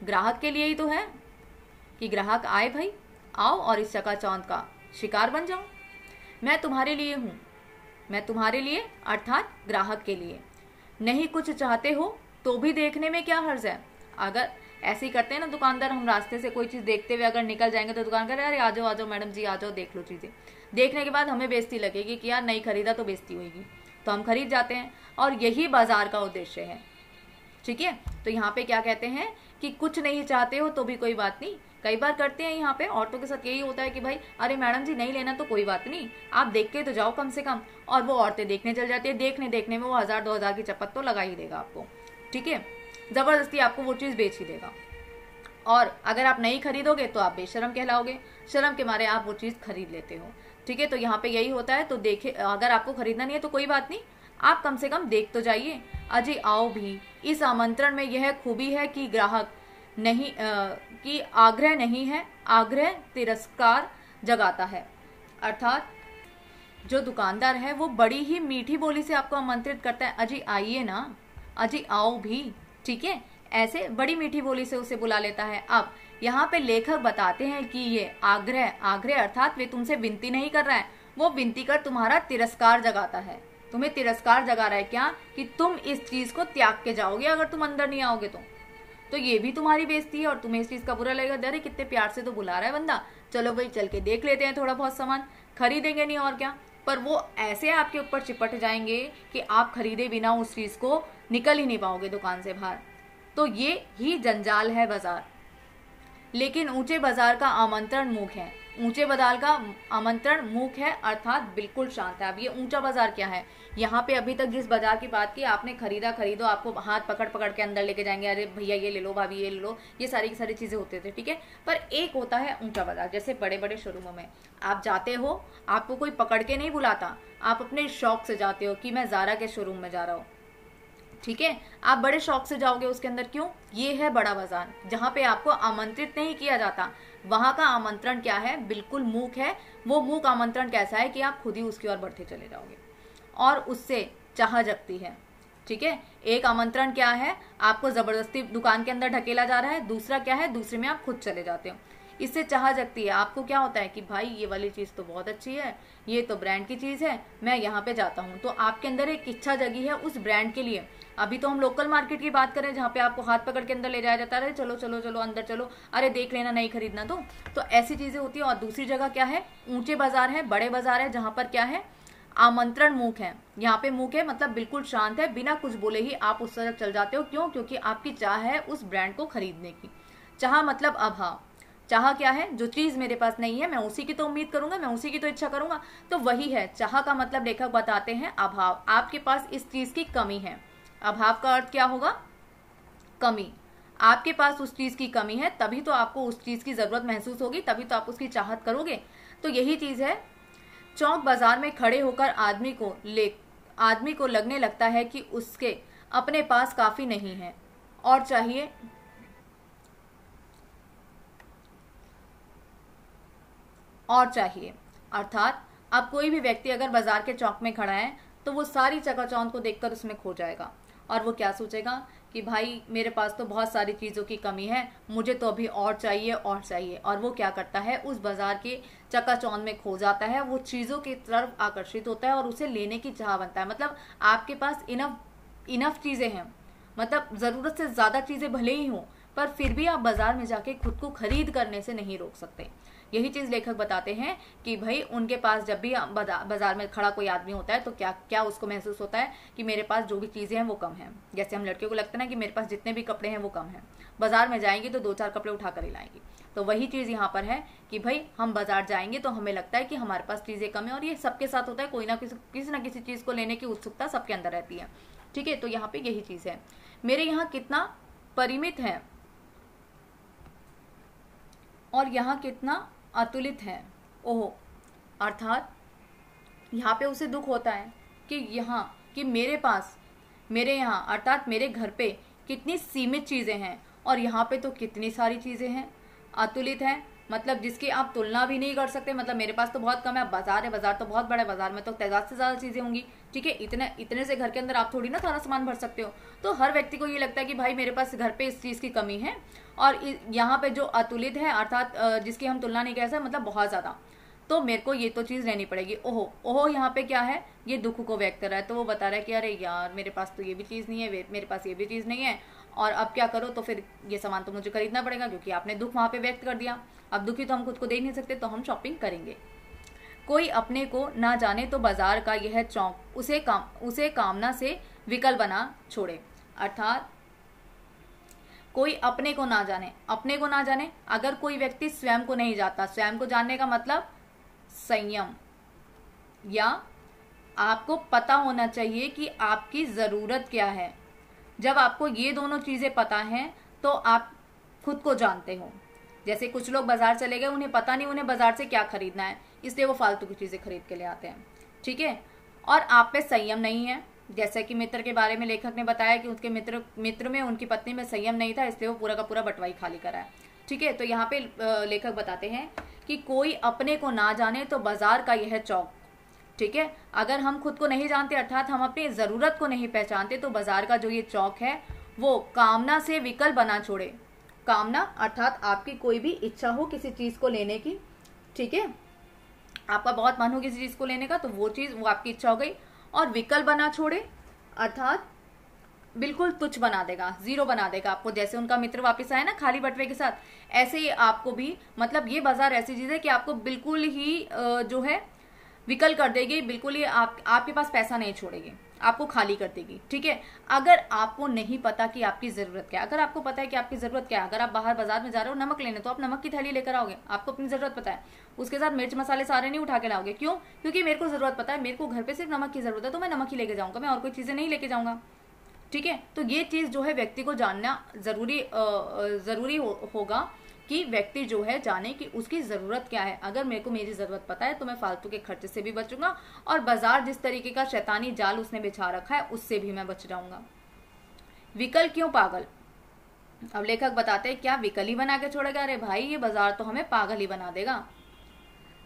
ग्राहक के लिए ही तो है कि ग्राहक आए भाई, आओ और इस चकाचौंध का शिकार बन जाओ। मैं तुम्हारे लिए हूं, मैं तुम्हारे लिए अर्थात ग्राहक के लिए। नहीं कुछ चाहते हो तो भी देखने में क्या हर्ज है? अगर ऐसे ही करते हैं ना दुकानदार, हम रास्ते से कोई चीज देखते हुए अगर निकल जाएंगे तो दुकानदार, अरे आ जाओ मैडम जी, आ जाओ देख लो चीजें। देखने के बाद हमें बेइज्जती लगेगी कि यार नहीं खरीदा तो बेइज्जती होगी, तो हम खरीद जाते हैं, और यही बाजार का उद्देश्य है। ठीक है, तो यहाँ पे क्या कहते हैं कि कुछ नहीं चाहते हो तो भी कोई बात नहीं। कई बार करते हैं यहाँ पे औरतों के साथ यही होता है कि भाई अरे मैडम जी नहीं लेना तो कोई बात नहीं, आप देख के तो जाओ कम से कम, और वो औरतें देखने चल जाती है। देखने में वो 1000-2000 की चपत तो लगा ही देगा आपको। ठीक है, जबरदस्ती आपको वो चीज बेच ही देगा, और अगर आप नहीं खरीदोगे तो आप बेशरम कहलाओगे, शर्म के मारे आप वो चीज खरीद लेते हो। ठीक है, तो यहाँ पे यही होता है। तो देखे, अगर आपको खरीदना नहीं है तो कोई बात नहीं, आप कम से कम देख तो जाइए। अजय आओ भी, इस आमंत्रण में यह खूबी है कि ग्राहक नहीं कि आग्रह नहीं है, आग्रह तिरस्कार जगाता है। अर्थात जो दुकानदार है वो बड़ी ही मीठी बोली से आपको आमंत्रित करता है, अजय आइए ना, अजय आओ भी। ठीक है, ऐसे बड़ी मीठी बोली से उसे बुला लेता है। अब यहाँ पे लेखक बताते हैं कि ये आग्रह अर्थात वे तुमसे विनती नहीं कर रहा है, वो विनती कर तुम्हारा तिरस्कार जगाता है। तुम्हें तिरस्कार जगा रहा है क्या? कि तुम इस चीज को त्याग के जाओगे अगर तुम अंदर नहीं आओगे तो ये भी तुम्हारी बेइज्जती है और तुम्हें इस चीज का बुरा लगेगा। अरे कितने प्यार से तो बुला रहा है बंदा, चलो भाई चल के देख लेते हैं, थोड़ा बहुत सामान खरीदेंगे नहीं और क्या। पर वो ऐसे आपके ऊपर चिपट जाएंगे कि आप खरीदे बिना उस चीज को निकल ही नहीं पाओगे दुकान से बाहर। तो ये ही जंजाल है बाजार। लेकिन ऊंचे बाजार का आमंत्रण मूक है, ऊंचे बाजार का आमंत्रण मूक है अर्थात बिल्कुल शांत है। अब ये ऊंचा बाजार क्या है? यहाँ पे अभी तक जिस बाजार की बात की आपने, खरीदो, आपको हाथ पकड़ पकड़ के अंदर लेके जाएंगे, अरे भैया ये ले लो, भाभी ये ले लो, ये सारी की सारी चीजें होते थे। ठीक है, पर एक होता है ऊंचा बाजार। जैसे बड़े बड़े शोरूमों में आप जाते हो, आपको कोई पकड़ के नहीं बुलाता, आप अपने शौक से जाते हो कि मैं ज़ारा के शोरूम में जा रहा हूँ। ठीक है, आप बड़े शौक से जाओगे उसके अंदर। क्यों? ये है बड़ा बाजार, जहां पे आपको आमंत्रित नहीं किया जाता। वहां का आमंत्रण क्या है? बिल्कुल मूक है। वो मूक आमंत्रण कैसा है कि आप खुद ही उसकी ओर बढ़ते चले जाओगे और उससे चाह जगती है। ठीक है, एक आमंत्रण क्या है? आपको जबरदस्ती दुकान के अंदर ढकेला जा रहा है। दूसरा क्या है? दूसरे में आप खुद चले जाते हो, इससे चाह जगती है। आपको क्या होता है कि भाई ये वाली चीज तो बहुत अच्छी है, ये तो ब्रांड की चीज है, मैं यहाँ पे जाता हूँ। तो आपके अंदर एक इच्छा जगी है उस ब्रांड के लिए। अभी तो हम लोकल मार्केट की बात करें जहाँ पे आपको हाथ पकड़ के अंदर ले जाया जाता है, चलो चलो चलो अंदर चलो, अरे देख लेना, नहीं खरीदना तो ऐसी चीजें होती है। और दूसरी जगह क्या है? ऊंचे बाजार है, बड़े बाजार है, जहां पर क्या है? आमंत्रण मूक है। यहाँ पे मूक है मतलब बिल्कुल शांत है, बिना कुछ बोले ही आप उस तरफ चल जाते हो। क्यों? क्योंकि आपकी चाह है उस ब्रांड को खरीदने की। चाह मतलब अभाव। चाह क्या है? जो चीज मेरे पास नहीं है मैं उसी की तो उम्मीद करूंगा, मैं उसी की तो इच्छा करूंगा, तो वही है चाह का मतलब। लेखक बताते हैं अभाव, आपके पास इस चीज की कमी है। अभाव का अर्थ क्या होगा? कमी। आपके पास उस चीज की कमी है, तभी तो आपको उस चीज की जरूरत महसूस होगी, तभी तो आप उसकी चाहत करोगे। तो यही चीज है। चौक बाजार में खड़े होकर आदमी को लगने लगता है कि उसके अपने पास काफी नहीं है और चाहिए अर्थात अब कोई भी व्यक्ति अगर बाजार के चौक में खड़ा है तो वो सारी चकाचौंध को देखकर उसमें खो जाएगा और वो क्या सोचेगा कि भाई मेरे पास तो बहुत सारी चीज़ों की कमी है, मुझे तो अभी और चाहिए और चाहिए। और वो क्या करता है, उस बाजार के चकाचौंध में खो जाता है, वो चीज़ों की तरफ आकर्षित होता है और उसे लेने की चाह बनता है। मतलब आपके पास इनफ चीज़ें हैं, मतलब ज़रूरत से ज़्यादा चीज़ें भले ही हों, पर फिर भी आप बाजार में जाके खुद को खरीद करने से नहीं रोक सकते। यही चीज लेखक बताते हैं कि भाई उनके पास जब भी बाजार में खड़ा कोई आदमी होता है तो क्या क्या उसको महसूस होता है कि मेरे पास जो भी चीजें हैं वो कम है। जैसे हम लड़कियों को लगता है ना कि मेरे पास जितने भी कपड़े हैं वो कम है, बाजार में जाएंगे तो 2-4 कपड़े उठा कर ही लाएंगे। तो वही चीज यहाँ पर है कि भाई हम बाजार जाएंगे तो हमें लगता है कि हमारे पास चीजें कम है, और ये सबके साथ होता है। कोई ना किसी ना किसी चीज को लेने की उत्सुकता सबके अंदर रहती है। ठीक है, तो यहाँ पे यही चीज है। मेरे यहाँ कितना परिमित है और यहाँ कितना अतुलित है। ओहो, अर्थात यहाँ पे उसे दुख होता है कि मेरे यहाँ अर्थात मेरे घर पे कितनी सीमित चीजें हैं और यहाँ पे तो कितनी सारी चीजें हैं। अतुलित है मतलब जिसकी आप तुलना भी नहीं कर सकते। मतलब मेरे पास तो बहुत कम है, बाजार है, बाजार तो बहुत बड़ा है, बाजार में तो तादाद से ज्यादा चीजें होंगी। ठीक है, इतने से घर के अंदर आप थोड़ी ना सारा सामान भर सकते हो। तो हर व्यक्ति को ये लगता है कि भाई मेरे पास घर पे इस चीज की कमी है, और यहाँ पे जो अतुलित है अर्थात जिसकी हम तुलना नहीं कर सकते, मतलब बहुत ज्यादा, तो मेरे को ये तो चीज लेनी पड़ेगी। ओहो ओहो, यहाँ पे क्या है, ये दुख को व्यक्त कर रहा है। तो वो बता रहा है कि अरे यार मेरे पास तो ये भी चीज नहीं है, मेरे पास ये भी चीज नहीं है, और अब क्या करो, तो फिर ये सामान तो मुझे खरीदना पड़ेगा क्योंकि आपने दुख वहां पे व्यक्त कर दिया। अब दुखी तो हम खुद को देख नहीं सकते, तो हम शॉपिंग करेंगे। कोई अपने को ना जाने तो बाजार का यह चौक उसे कामना से विकल बना छोड़े। अर्थात कोई अपने को ना जाने, अगर कोई व्यक्ति स्वयं को नहीं जाता, स्वयं को जानने का मतलब संयम, या आपको पता होना चाहिए कि आपकी जरूरत क्या है। जब आपको ये दोनों चीजें पता हैं तो आप खुद को जानते हो। जैसे कुछ लोग बाजार चले गए, उन्हें पता नहीं उन्हें बाजार से क्या खरीदना है, इसलिए वो फालतू की चीजें खरीद के ले आते हैं। ठीक है, और आप पे संयम नहीं है। जैसे कि मित्र के बारे में लेखक ने बताया कि उसके मित्र में उनकी पत्नी में संयम नहीं था, इसलिए वो पूरा का पूरा बंटवाई खाली करा है। ठीक है, तो यहाँ पे लेखक बताते हैं कि कोई अपने को ना जाने तो बाजार का यह चौक। ठीक है, अगर हम खुद को नहीं जानते अर्थात हम अपनी जरूरत को नहीं पहचानते, तो बाजार का जो ये चौक है वो कामना से विकल बना छोड़े। कामना अर्थात आपकी कोई भी इच्छा हो किसी चीज को लेने की, ठीक है, आपका बहुत मन हो किसी चीज को लेने का, तो वो आपकी इच्छा हो गई, और विकल बना छोड़े अर्थात बिल्कुल तुच्छ बना देगा, जीरो बना देगा आपको। जैसे उनका मित्र वापस आया ना खाली बटवे के साथ, ऐसे ही आपको भी, मतलब ये बाजार ऐसी चीज है कि आपको बिल्कुल ही जो है विकल कर देगी, बिल्कुल ही आपके पास पैसा नहीं छोड़ेगी, आपको खाली कर देगी। ठीक है, अगर आपको नहीं पता कि आपकी जरूरत क्या है, अगर आपको पता है कि आपकी जरूरत क्या है, अगर आप बाहर बाजार में जा रहे हो नमक लेने, तो आप नमक की थैली लेकर आओगे, आपको अपनी जरूरत पता है। उसके साथ मिर्च मसाले सारे नहीं उठा के लाओगे, क्यों? क्योंकि मेरे को जरूरत पता है, मेरे को घर पे सिर्फ नमक की जरूरत है, तो मैं नमक ही लेके जाऊंगा, मैं और कोई चीजें नहीं लेके जाऊंगा। ठीक है, तो ये चीज जो है व्यक्ति को जानना जरूरी होगा कि व्यक्ति जो है जाने कि उसकी जरूरत क्या है। अगर मेरे को मेरी जरूरत पता है तो मैं फालतू के खर्चे से भी बचूंगा, और बाजार जिस तरीके का शैतानी जाल उसने बिछा रखा है उससे भी मैं बच जाऊंगा। विकल क्यों पागल? अब लेखक बताते हैं क्या विकल ही बना के छोड़ेगा? अरे भाई ये बाजार तो हमें पागल ही बना देगा।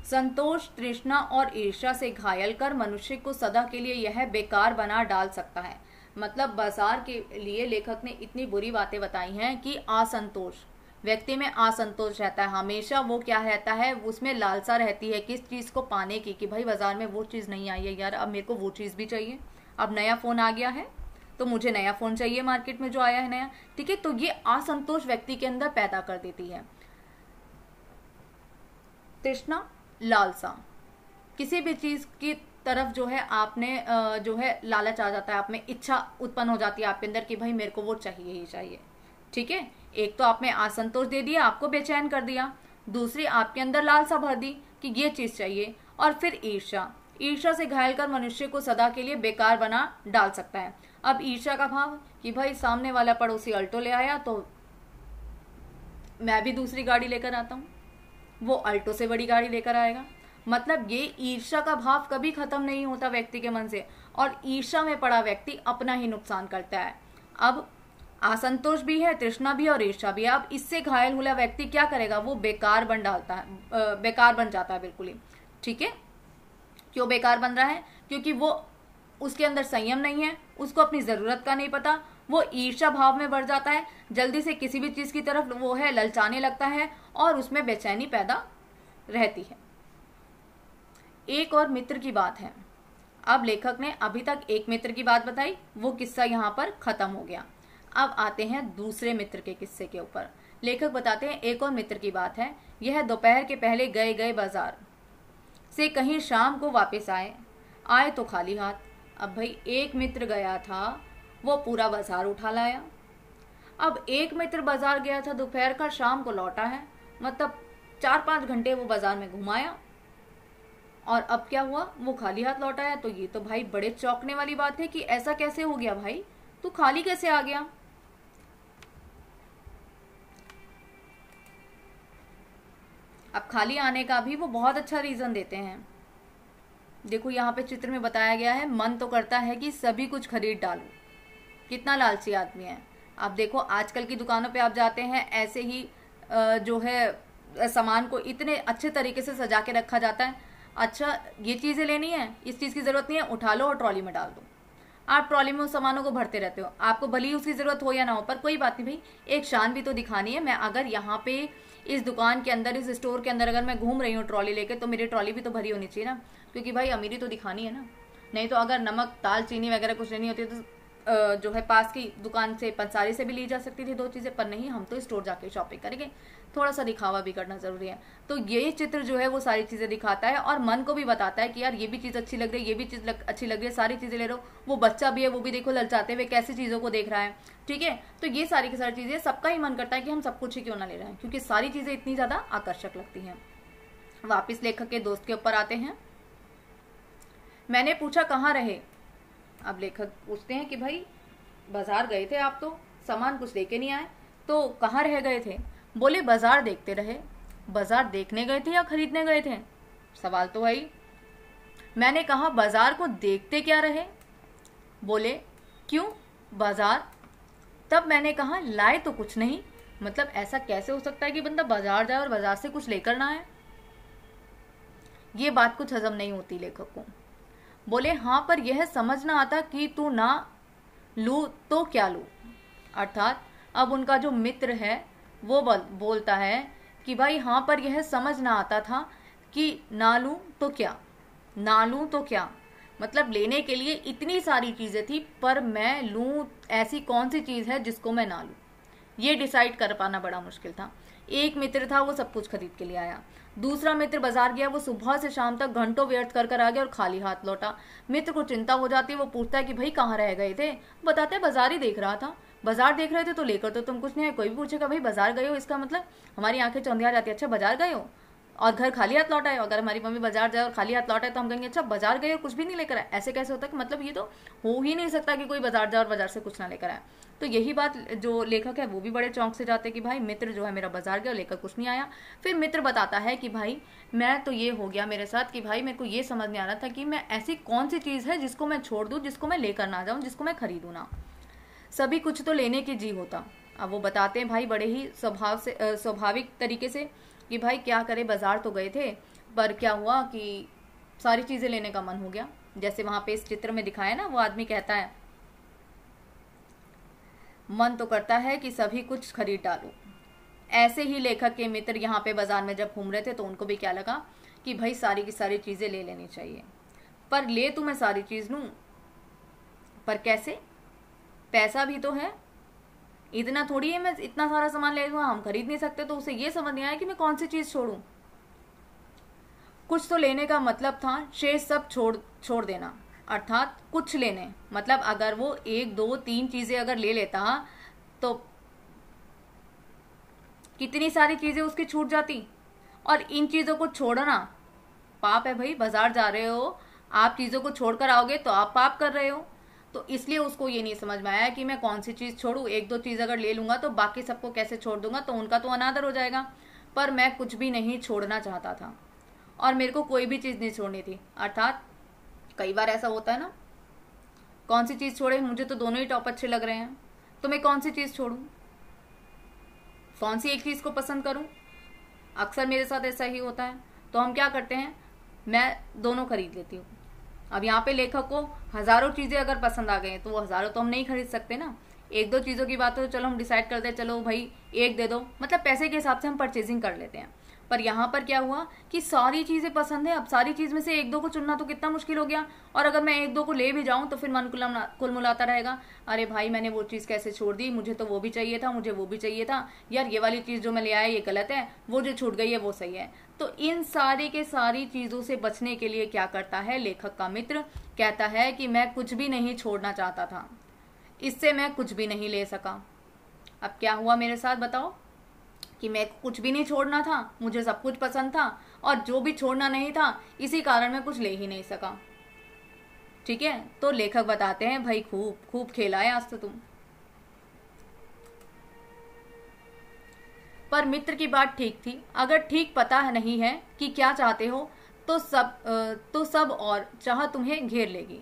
संतोष, तृष्णा और ईर्ष्या से घायल कर मनुष्य को सदा के लिए यह बेकार बना डाल सकता है। मतलब बाजार के लिए लेखक ने इतनी बुरी बातें बताई हैं कि असंतोष, व्यक्ति में असंतोष रहता है, हमेशा वो क्या रहता है, उसमें लालसा रहती है किस चीज को पाने की, कि भाई बाजार में वो चीज नहीं आई है यार, अब मेरे को वो चीज भी चाहिए, अब नया फोन आ गया है तो मुझे नया फोन चाहिए मार्केट में जो आया है नया। ठीक है, तो ये असंतोष व्यक्ति के अंदर पैदा कर देती है। तृष्णा, लालसा, किसी भी चीज की तरफ जो है आपने जो है लालच आ जाता है, आप में इच्छा उत्पन्न हो जाती है आपके अंदर कि भाई मेरे को वो चाहिए ही चाहिए। ठीक है, एक तो आप में असंतोष दे दिया, आपको बेचैन कर दिया, दूसरी आपके अंदर लालसा भर दी कि ये चीज चाहिए, और फिर ईर्ष्या से घायल कर मनुष्य को सदा के लिए बेकार बना डाल सकता है। अब ईर्ष्या का भाव कि भाई सामने वाला पड़ोसी अल्टो ले आया तो मैं भी दूसरी गाड़ी लेकर आता हूँ, वो अल्टो से बड़ी गाड़ी लेकर आएगा। मतलब ये ईर्ष्या का भाव कभी खत्म नहीं होता व्यक्ति के मन से, और ईर्ष्या में पड़ा व्यक्ति अपना ही नुकसान करता है। अब असंतोष भी है, तृष्णा भी और ईर्ष्या भी है। अब इससे घायल हुआ व्यक्ति क्या करेगा, वो बेकार बन डालता है, बेकार बन जाता है बिल्कुल ही। ठीक है, क्यों बेकार बन रहा है? क्योंकि वो उसके अंदर संयम नहीं है, उसको अपनी जरूरत का नहीं पता, वो ईर्ष्या भाव में बढ़ जाता है, जल्दी से किसी भी चीज की तरफ वो है ललचाने लगता है, और उसमें बेचैनी पैदा रहती है। एक और मित्र की बात है। अब लेखक ने अभी तक एक मित्र की बात बताई, वो किस्सा यहाँ पर खत्म हो गया। अब आते हैं दूसरे मित्र के किस्से के ऊपर। लेखक बताते हैं एक और मित्र की बात है। यह दोपहर के पहले गए गए बाजार से कहीं शाम को वापस आए तो खाली हाथ। अब भाई एक मित्र गया था, वो पूरा बाजार उठा लाया। अब एक मित्र बाजार गया था दोपहर का, शाम को लौटा है, मतलब 4-5 घंटे वो बाजार में घुमाया, और अब क्या हुआ, वो खाली हाथ लौटा है। तो ये तो भाई बड़े चौंकने वाली बात है कि ऐसा कैसे हो गया भाई, तू खाली कैसे आ गया। अब खाली आने का भी वो बहुत अच्छा रीजन देते हैं। देखो यहाँ पे चित्र में बताया गया है, मन तो करता है कि सभी कुछ खरीद डालूं। कितना लालची आदमी है। आप देखो आजकल की दुकानों पे आप जाते हैं, ऐसे ही जो है सामान को इतने अच्छे तरीके से सजा के रखा जाता है। अच्छा ये चीजें लेनी है, इस चीज की जरूरत नहीं है, उठा लो और ट्रॉली में डाल दो। आप ट्रॉली में उस सामानों को भरते रहते हो, आपको भली ही उसकी जरूरत हो या ना हो, पर कोई बात नहीं भाई, एक शान भी तो दिखानी है। मैं अगर यहाँ पे इस दुकान के अंदर, इस स्टोर के अंदर अगर मैं घूम रही हूँ ट्रॉली लेके, तो मेरी ट्रॉली भी तो भरी होनी चाहिए ना, क्योंकि भाई अमीरी तो दिखानी है ना। नहीं तो अगर नमक दाल चीनी वगैरह कुछ लेनी होती है तो जो है पास की दुकान से, पंसारी से भी ली जा सकती थी 2 चीजें, पर नहीं, हम तो स्टोर जाके शॉपिंग करेंगे। थोड़ा सा दिखावा भी करना जरूरी है। तो ये चित्र जो है वो सारी चीजें दिखाता है, और मन को भी बताता है कि यार ये भी चीज अच्छी लग रही है, ये भी चीज अच्छी लग रही है, सारी चीजें ले रहे हो। वो बच्चा भी है, वो भी देखो ललचाते हुए कैसी चीजों को देख रहा है। ठीक है, तो ये सारी की सारी चीजें, सबका ही मन करता है कि हम सब कुछ ही क्यों ना ले रहे हैं, क्योंकि सारी चीजें इतनी ज्यादा आकर्षक लगती हैं। वापिस लेखक के दोस्त के ऊपर आते हैं। मैंने पूछा कहाँ रहे। अब लेखक पूछते हैं कि भाई बाजार गए थे आप, तो सामान कुछ लेके नहीं आए, तो कहाँ रह गए थे। बोले बाजार देखते रहे। बाजार देखने गए थे या खरीदने गए थे, सवाल तो है ही। मैंने कहा बाजार को देखते क्या रहे। बोले क्यों बाजार। तब मैंने कहा लाए तो कुछ नहीं। मतलब ऐसा कैसे हो सकता है कि बंदा बाजार जाए और बाजार से कुछ लेकर ना आए। ये बात कुछ हजम नहीं होती लेखक को। बोले हाँ, पर यह समझ ना आता कि तू ना लू तो क्या लू। अर्थात अब उनका जो मित्र है वो बोलता है कि भाई हाँ, पर यह समझ ना आता था कि ना लूं तो क्या, ना लूं तो क्या। मतलब लेने के लिए इतनी सारी चीजें थी, पर मैं लूं ऐसी कौन सी चीज है जिसको मैं ना लूं, ये डिसाइड कर पाना बड़ा मुश्किल था। एक मित्र था, वो सब कुछ खरीद के लिए आया। दूसरा मित्र बाजार गया, वो सुबह से शाम तक घंटों व्यर्थ कर आ गया और खाली हाथ लौटा। मित्र को चिंता हो जाती है, वो पूछता है कि भाई कहाँ रह गए थे। बताते हैं बाजार ही देख रहा था। बाजार देख रहे थे तो लेकर तो तुम कुछ नहीं है। कोई भी पूछेगा भाई बाजार गए हो, इसका मतलब हमारी आंखें चौंधिया जाती है। अच्छा बाजार गए हो और घर खाली हाथ लौटा है। अगर हमारी मम्मी बाजार जाए और खाली हाथ लौटा है तो हम कहेंगे अच्छा बाजार गए और कुछ भी नहीं लेकर आए। ऐसे कैसे होता है कि मतलब ये तो हो ही नहीं सकता कि कोई बाजार जाए और बाजार से कुछ ना लेकर आए। तो यही बात जो लेखक है वो भी बड़े चौंक से जाते हैं कि भाई मित्र जो है मेरा बाजार गया और लेकर कुछ नहीं आया। फिर मित्र बताता है कि भाई मैं तो ये हो गया मेरे साथ कि भाई मेरे को ये समझ नहीं आ रहा था कि मैं ऐसी कौन सी चीज़ है जिसको मैं छोड़ दूँ, जिसको मैं लेकर ना जाऊँ, जिसको मैं खरीदूँ ना। सभी कुछ तो लेने की जी होता। अब वो बताते हैं भाई बड़े ही स्वाभाविक तरीके से कि भाई क्या करे, बाजार तो गए थे पर क्या हुआ कि सारी चीज़ें लेने का मन हो गया। जैसे वहाँ पे इस चित्र में दिखाया ना, वो आदमी कहता है मन तो करता है कि सभी कुछ खरीद डालूं। ऐसे ही लेखक के मित्र यहाँ पे बाजार में जब घूम रहे थे तो उनको भी क्या लगा कि भाई सारी की सारी चीज़ें ले लेनी चाहिए। पर ले तो मैं सारी चीज़ लूँ, पर कैसे, पैसा भी तो है, इतना थोड़ी है मैं इतना सारा सामान ले लूँगा, हम खरीद नहीं सकते। तो उसे ये समझ नहीं आया कि मैं कौन सी चीज़ छोड़ूं। कुछ तो लेने का मतलब था शेष सब छोड़ देना, अर्थात कुछ लेने। मतलब अगर वो 1 2 3 चीजें अगर ले लेता तो कितनी सारी चीजें उसकी छूट जाती। और इन चीजों को छोड़ना पाप है भाई। बाजार जा रहे हो, आप चीजों को छोड़कर आओगे तो आप पाप कर रहे हो। तो इसलिए उसको ये नहीं समझ में आया कि मैं कौन सी चीज़ छोड़ूं, एक दो चीज़ अगर ले लूंगा तो बाकी सबको कैसे छोड़ दूंगा, तो उनका तो अनादर हो जाएगा। पर मैं कुछ भी नहीं छोड़ना चाहता था और मेरे को कोई भी चीज़ नहीं छोड़नी थी। अर्थात कई बार ऐसा होता है ना, कौन सी चीज़ छोड़े, मुझे तो दोनों ही टॉप अच्छे लग रहे हैं, तो मैं कौन सी चीज़ छोड़ूं, कौन सी एक चीज़ को पसंद करूं। अक्सर मेरे साथ ऐसा ही होता है। तो हम क्या करते हैं, मैं दोनों खरीद लेती हूँ। अब यहाँ पे लेखक को हजारों चीजें अगर पसंद आ गई हैं तो वो हजारों तो हम नहीं खरीद सकते ना। एक दो चीजों की बात हो तो चलो हम डिसाइड करते हैं, चलो भाई एक दे दो, मतलब पैसे के हिसाब से हम परचेजिंग कर लेते हैं। पर यहाँ पर क्या हुआ कि सारी चीजें पसंद है, अब सारी चीज में से एक दो को चुनना तो कितना मुश्किल हो गया। और अगर मैं एक दो को ले भी जाऊं तो फिर मन कुलमुलाता रहेगा, अरे भाई मैंने वो चीज कैसे छोड़ दी, मुझे तो वो भी चाहिए था, मुझे वो भी चाहिए था, यार ये वाली चीज जो मैं ले आया ये गलत है, वो जो छूट गई है वो सही है। तो इन सारी के सारी चीजों से बचने के लिए क्या करता है लेखक का मित्र, कहता है कि मैं कुछ भी नहीं छोड़ना चाहता था, इससे मैं कुछ भी नहीं ले सका। अब क्या हुआ मेरे साथ बताओ, कि मैं कुछ भी नहीं छोड़ना था, मुझे सब कुछ पसंद था, और जो भी छोड़ना नहीं था इसी कारण मैं कुछ ले ही नहीं सका। ठीक है, तो लेखक बताते हैं भाई खूब खूब खेला है आज तो तुम। पर मित्र की बात ठीक थी, अगर ठीक पता नहीं है कि क्या चाहते हो तो सब और चाह तुम्हें घेर लेगी।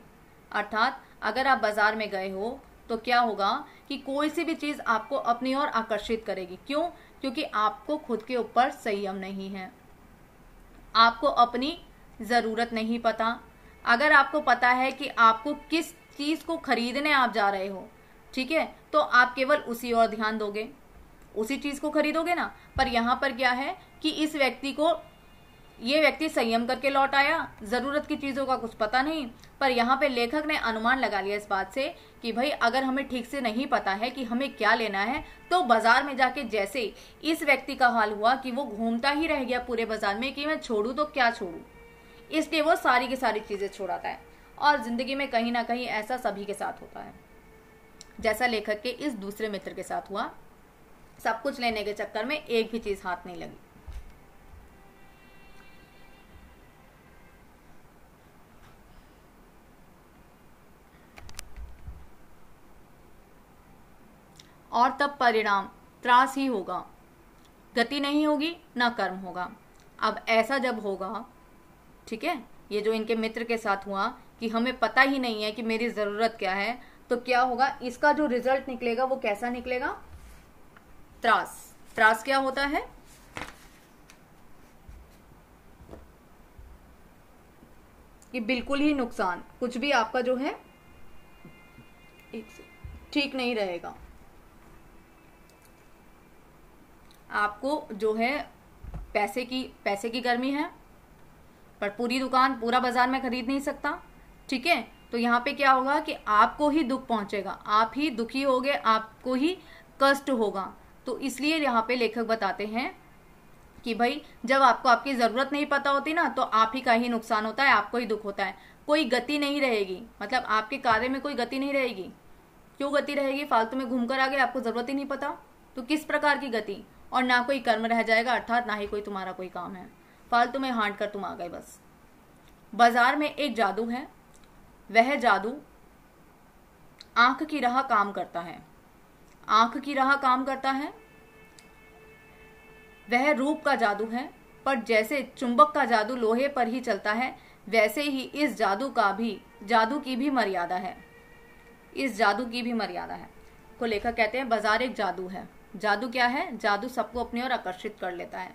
अर्थात अगर आप बाजार में गए हो तो क्या होगा कि कोई सी भी चीज आपको अपनी ओर आकर्षित करेगी। क्यों? क्योंकि आपको खुद के ऊपर संयम नहीं है, आपको अपनी जरूरत नहीं पता। अगर आपको पता है कि आपको किस चीज को खरीदने आप जा रहे हो, ठीक है, तो आप केवल उसी ओर ध्यान दोगे, उसी चीज को खरीदोगे ना। पर यहाँ पर क्या है कि ये व्यक्ति संयम करके लौट आया, जरूरत की चीजों का कुछ पता नहीं। पर यहाँ पे लेखक ने अनुमान लगा लिया इस बात से कि भाई अगर हमें ठीक से नहीं पता है कि हमें क्या लेना है, तो बाजार में जाके जैसे इस व्यक्ति का हाल हुआ कि वो घूमता ही रह गया पूरे बाजार में कि मैं छोड़ू तो क्या छोड़ू, इसलिए वो सारी की सारी चीजें छोड़ाता है। और जिंदगी में कहीं ना कहीं ऐसा सभी के साथ होता है, जैसा लेखक के इस दूसरे मित्र के साथ हुआ। सब कुछ लेने के चक्कर में एक भी चीज हाथ नहीं लगी। और तब परिणाम त्रास ही होगा, गति नहीं होगी ना कर्म होगा। अब ऐसा जब होगा, ठीक है, ये जो इनके मित्र के साथ हुआ कि हमें पता ही नहीं है कि मेरी जरूरत क्या है, तो क्या होगा, इसका जो रिजल्ट निकलेगा वो कैसा निकलेगा, त्रास। त्रास क्या होता है, कि बिल्कुल ही नुकसान, कुछ भी आपका जो है ठीक नहीं रहेगा। आपको जो है पैसे की गर्मी है, पर पूरी दुकान पूरा बाजार में खरीद नहीं सकता, ठीक है। तो यहाँ पे क्या होगा कि आपको ही दुख पहुंचेगा, आप ही दुखी होगे, आपको ही कष्ट होगा। तो इसलिए यहाँ पे लेखक बताते हैं कि भाई जब आपको आपकी जरूरत नहीं पता होती ना, तो आप ही का ही नुकसान होता है, आपको ही दुख होता है। कोई गति नहीं रहेगी, मतलब आपके कार्य में कोई गति नहीं रहेगी। क्यों गति रहेगी, फालतू में घूमकर आ गए, आपको जरूरत ही नहीं पता, तो किस प्रकार की गति, और ना कोई कर्म रह जाएगा, अर्थात ना ही कोई तुम्हारा कोई काम है, फालतू में हांट कर तुम आ गए बस। बाजार में एक जादू है, वह जादू आंख की राह काम करता है, आंख की राह काम करता है। वह रूप का जादू है, पर जैसे चुंबक का जादू लोहे पर ही चलता है, वैसे ही इस जादू की भी मर्यादा है, इस जादू की भी मर्यादा है। को लेखक कहते हैं बाजार एक जादू है। जादू क्या है, जादू सबको अपनी ओर आकर्षित कर लेता है,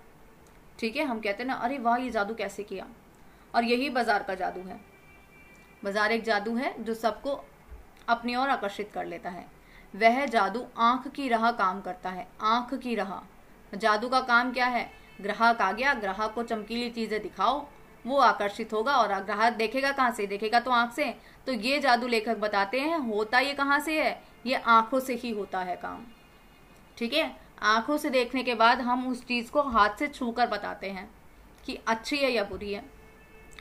ठीक है। हम कहते हैं ना, अरे वाह ये जादू कैसे किया, और यही बाजार का जादू है। बाजार एक जादू है जो सबको अपनी ओर आकर्षित कर लेता है। वह जादू आंख की राह काम करता है, आंख की राह। जादू का काम क्या है, ग्राहक आ गया, ग्राहक को चमकीली चीजें दिखाओ, वो आकर्षित होगा, और ग्राहक देखेगा कहाँ से, देखेगा तो आंख से। तो ये जादू लेखक बताते हैं होता ये कहाँ से है, ये आंखों से ही होता है काम, ठीक है। आंखों से देखने के बाद हम उस चीज को हाथ से छू कर बताते हैं कि अच्छी है या बुरी है।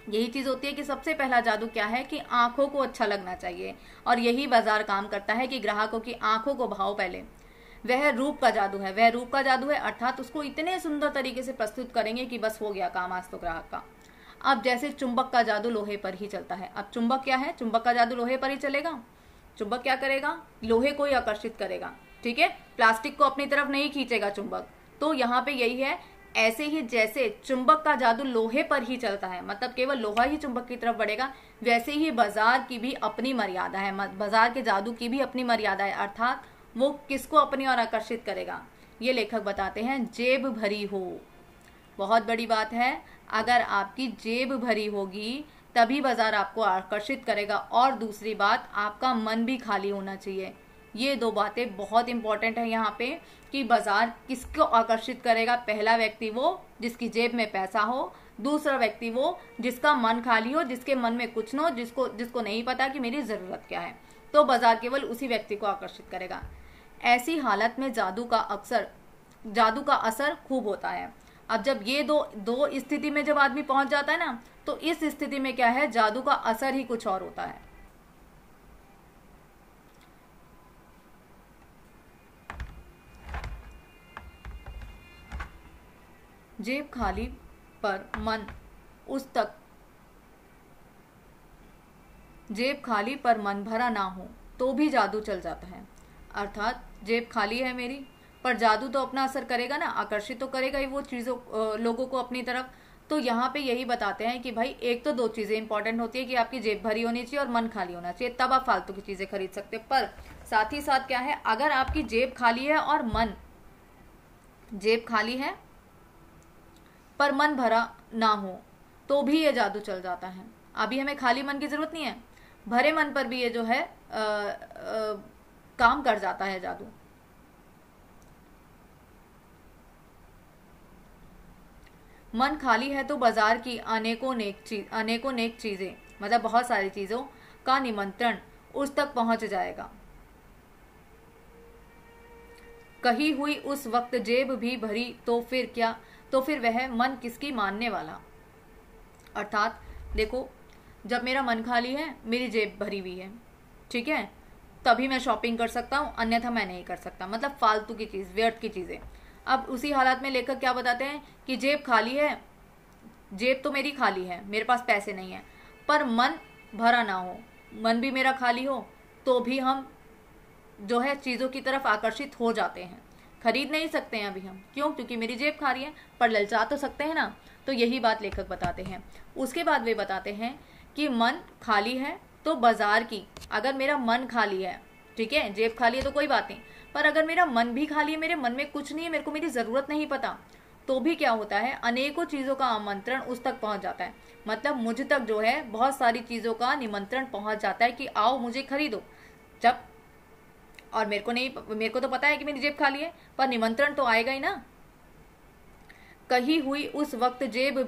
यही चीज होती है कि सबसे पहला जादू क्या है कि आंखों को अच्छा लगना चाहिए, और यही बाजार काम करता है कि ग्राहकों की आंखों को भाव पहले। वह रूप का जादू है, वह रूप का जादू है, अर्थात उसको इतने सुंदर तरीके से प्रस्तुत करेंगे कि बस हो गया काम आज तो ग्राहक का। अब जैसे चुंबक का जादू लोहे पर ही चलता है, अब चुंबक क्या है, चुंबक का जादू लोहे पर ही चलेगा, चुंबक क्या करेगा, लोहे को ही आकर्षित करेगा, ठीक है, प्लास्टिक को अपनी तरफ नहीं खींचेगा चुंबक। तो यहाँ पे यही है, ऐसे ही जैसे चुंबक का जादू लोहे पर ही चलता है, मतलब केवल लोहा ही चुंबक की तरफ बढ़ेगा, वैसे ही बाजार की भी अपनी मर्यादा है, बाजार के जादू की भी अपनी मर्यादा है, अर्थात वो किसको अपनी ओर आकर्षित करेगा। ये लेखक बताते हैं, जेब भरी हो। बहुत बड़ी बात है, अगर आपकी जेब भरी होगी तभी बाजार आपको आकर्षित करेगा, और दूसरी बात, आपका मन भी खाली होना चाहिए। ये दो बातें बहुत इंपॉर्टेंट है यहाँ पे, कि बाजार किसको आकर्षित करेगा। पहला व्यक्ति वो जिसकी जेब में पैसा हो, दूसरा व्यक्ति वो जिसका मन खाली हो, जिसके मन में कुछ न हो, जिसको नहीं पता कि मेरी जरूरत क्या है, तो बाजार केवल उसी व्यक्ति को आकर्षित करेगा। ऐसी हालत में जादू का असर खूब होता है। अब जब ये दो स्थिति में जब आदमी पहुंच जाता है ना, तो इस स्थिति में क्या है, जादू का असर ही कुछ और होता है। जेब खाली पर मन भरा ना हो तो भी जादू चल जाता है। अर्थात जेब खाली है मेरी, पर जादू तो अपना असर करेगा ना, आकर्षित तो करेगा ही वो चीजों लोगों को अपनी तरफ। तो यहाँ पे यही बताते हैं कि भाई एक तो दो चीजें इंपॉर्टेंट होती है, कि आपकी जेब भरी होनी चाहिए और मन खाली होना चाहिए, तब आप फालतू की चीजें खरीद सकते। पर साथ ही साथ क्या है, अगर आपकी जेब खाली है और जेब खाली है पर मन भरा ना हो तो भी ये जादू चल जाता है। अभी हमें खाली मन की जरूरत नहीं है, भरे मन पर भी ये जो है काम कर जाता है जादू। मन खाली है तो बाजार की अनेकों नेक चीजें, मतलब बहुत सारी चीजों का निमंत्रण उस तक पहुंच जाएगा। कही हुई उस वक्त जेब भी भरी तो फिर क्या, तो फिर वह मन किसकी मानने वाला। अर्थात देखो, जब मेरा मन खाली है, मेरी जेब भरी हुई है, ठीक है, तभी मैं शॉपिंग कर सकता हूं, अन्यथा मैं नहीं कर सकता। मतलब फालतू की चीज, व्यर्थ की चीजें। अब उसी हालात में लेखक क्या बताते हैं कि जेब खाली है, जेब तो मेरी खाली है, मेरे पास पैसे नहीं है, पर मन भरा ना हो, मन भी मेरा खाली हो, तो भी हम जो है चीजों की तरफ आकर्षित हो जाते हैं। खरीद नहीं सकते हैं अभी हम, क्यों, क्योंकि मेरी जेब खाली है, पर ललचा तो सकते हैं ना। तो यही बात लेखक बताते हैं। उसके बाद वे बताते हैं कि मन खाली है तो बाजार की, अगर मेरा मन खाली है, ठीक है, जेब खाली है तो कोई बात नहीं, पर अगर मेरा मन भी खाली है, मेरे मन में कुछ नहीं है, मेरे को मेरी जरूरत नहीं पता, तो भी क्या होता है, अनेकों चीजों का आमंत्रण उस तक पहुंच जाता है। मतलब मुझ तक जो है बहुत सारी चीजों का निमंत्रण पहुंच जाता है कि आओ मुझे खरीदो। जब और मेरे को तो पता है कि मेरी जेब खाली है, पर निमंत्रण तो आएगा ही ना। कही हुई उस वक्त जेब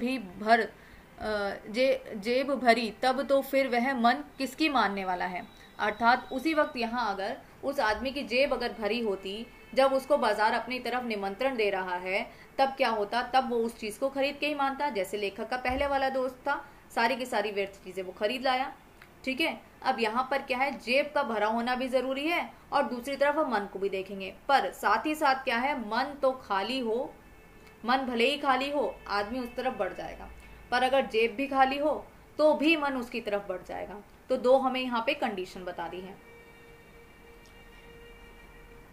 भरी तब तो फिर वह मन किसकी मानने वाला है। अर्थात उसी वक्त यहाँ अगर उस आदमी की जेब अगर भरी होती, जब उसको बाजार अपनी तरफ निमंत्रण दे रहा है, तब क्या होता, तब वो उस चीज को खरीद के ही मानता। जैसे लेखक का पहले वाला दोस्त था, सारी की सारी व्यर्थ चीजें वो खरीद लाया, ठीक है। अब यहाँ पर क्या है, जेब का भरा होना भी जरूरी है, और दूसरी तरफ हम मन को भी देखेंगे। पर साथ ही साथ क्या है, मन तो खाली हो, मन भले ही खाली हो, आदमी उस तरफ बढ़ जाएगा, पर अगर जेब भी खाली हो तो भी मन उसकी तरफ बढ़ जाएगा। तो दो हमें यहाँ पे कंडीशन बता दी है।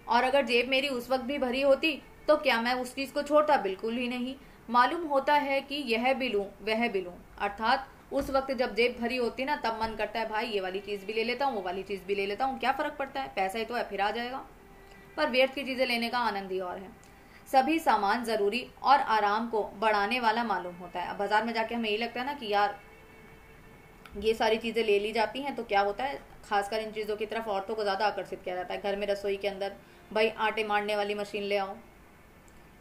और अगर जेब मेरी उस वक्त भी भरी होती तो क्या मैं उस चीज को छोड़ता, बिल्कुल ही नहीं। मालूम होता है कि यह भी लूं वह भी लूं, अर्थात उस वक्त जब जेब भरी होती ना, तब मन करता है भाई ये वाली चीज भी ले लेता हूँ, वो वाली चीज भी ले लेता हूँ, क्या फर्क पड़ता है, पैसा ही तो है, फिर आ जाएगा। पर व्यर्थ की चीजें लेने का आनंद ही और है। सभी सामान जरूरी और आराम को बढ़ाने वाला मालूम होता है। अब बाजार में जाके हमें यही लगता है ना कि यार ये सारी चीजें ले ली जाती हैं, तो क्या होता है, खासकर इन चीजों की तरफ औरतों को ज्यादा आकर्षित किया जाता है। घर में रसोई के अंदर भाई आटे मारने वाली मशीन ले आओ,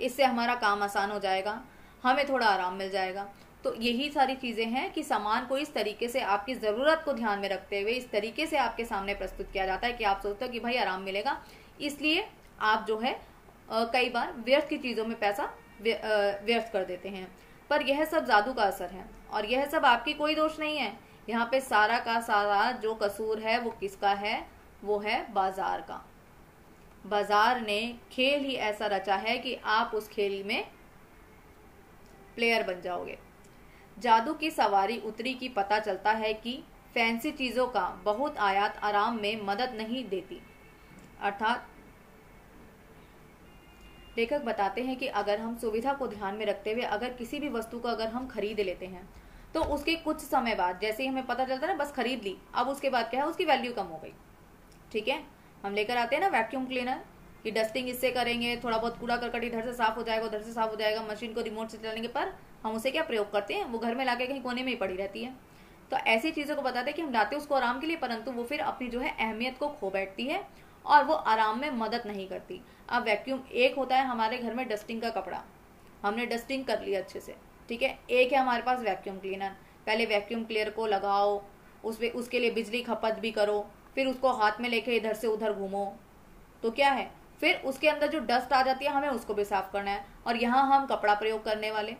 इससे हमारा काम आसान हो जाएगा, हमें थोड़ा आराम मिल जाएगा। तो यही सारी चीजें हैं कि सामान को इस तरीके से आपकी जरूरत को ध्यान में रखते हुए इस तरीके से आपके सामने प्रस्तुत किया जाता है कि आप सोचते हो कि भाई आराम मिलेगा, इसलिए आप जो है कई बार व्यर्थ की चीजों में पैसा व्यर्थ कर देते हैं। पर यह सब जादू का असर है, और यह सब आपकी कोई दोष नहीं है। यहाँ पे सारा का सारा जो कसूर है वो किसका है, वो है बाजार का। बाजार ने खेल ही ऐसा रचा है कि आप उस खेल में प्लेयर बन जाओगे। जादू की सवारी उतरी की पता चलता है कि फैंसी चीजों का बहुत आयात आराम में मदद नहीं देती। अर्थात लेखक बताते हैं कि अगर हम सुविधा को ध्यान में रखते हुए अगर किसी भी वस्तु को अगर हम खरीद लेते हैं तो उसके कुछ समय बाद जैसे ही हमें पता चलता है ना, बस खरीद ली, अब उसके बाद क्या है, उसकी वैल्यू कम हो गई। ठीक है, हम लेकर आते हैं ना वैक्यूम क्लीनर कि डस्टिंग इससे करेंगे, थोड़ा बहुत कूड़ा करकट इधर से साफ हो जाएगा, उधर से साफ हो जाएगा, मशीन को रिमोट से चलाएंगे, पर हम उसे क्या प्रयोग करते हैं, वो घर में लाके कहीं कोने में ही पड़ी रहती है। तो ऐसी चीजों को बताते हैं कि हम लाते उसको आराम के लिए, परंतु वो फिर अपनी जो है अहमियत को खो बैठती है और वो आराम में मदद नहीं करती। अब वैक्यूम एक होता है हमारे घर में डस्टिंग का कपड़ा, हमने डस्टिंग कर लिया अच्छे से, ठीक है। एक है हमारे पास वैक्यूम क्लीनर, पहले वैक्यूम क्लीनर को लगाओ, उसके लिए बिजली खपत भी करो, फिर उसको हाथ में लेके इधर से उधर घूमो, तो क्या है, फिर उसके अंदर जो डस्ट आ जाती है हमें उसको भी साफ करना है। और यहाँ हम कपड़ा प्रयोग करने वाले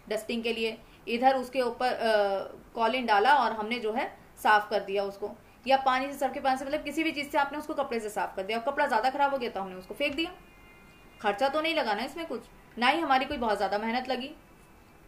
डस्टिंग के लिए, इधर उसके ऊपर कॉलिन डाला और हमने जो है साफ कर दिया उसको, या पानी से, सरके पानी से, मतलब किसी भी चीज से आपने उसको कपड़े से साफ कर दिया। और कपड़ा ज्यादा खराब हो गया तो हमने उसको फेंक दिया। खर्चा तो नहीं लगाना इसमें कुछ, ना ही हमारी कोई बहुत ज्यादा मेहनत लगी,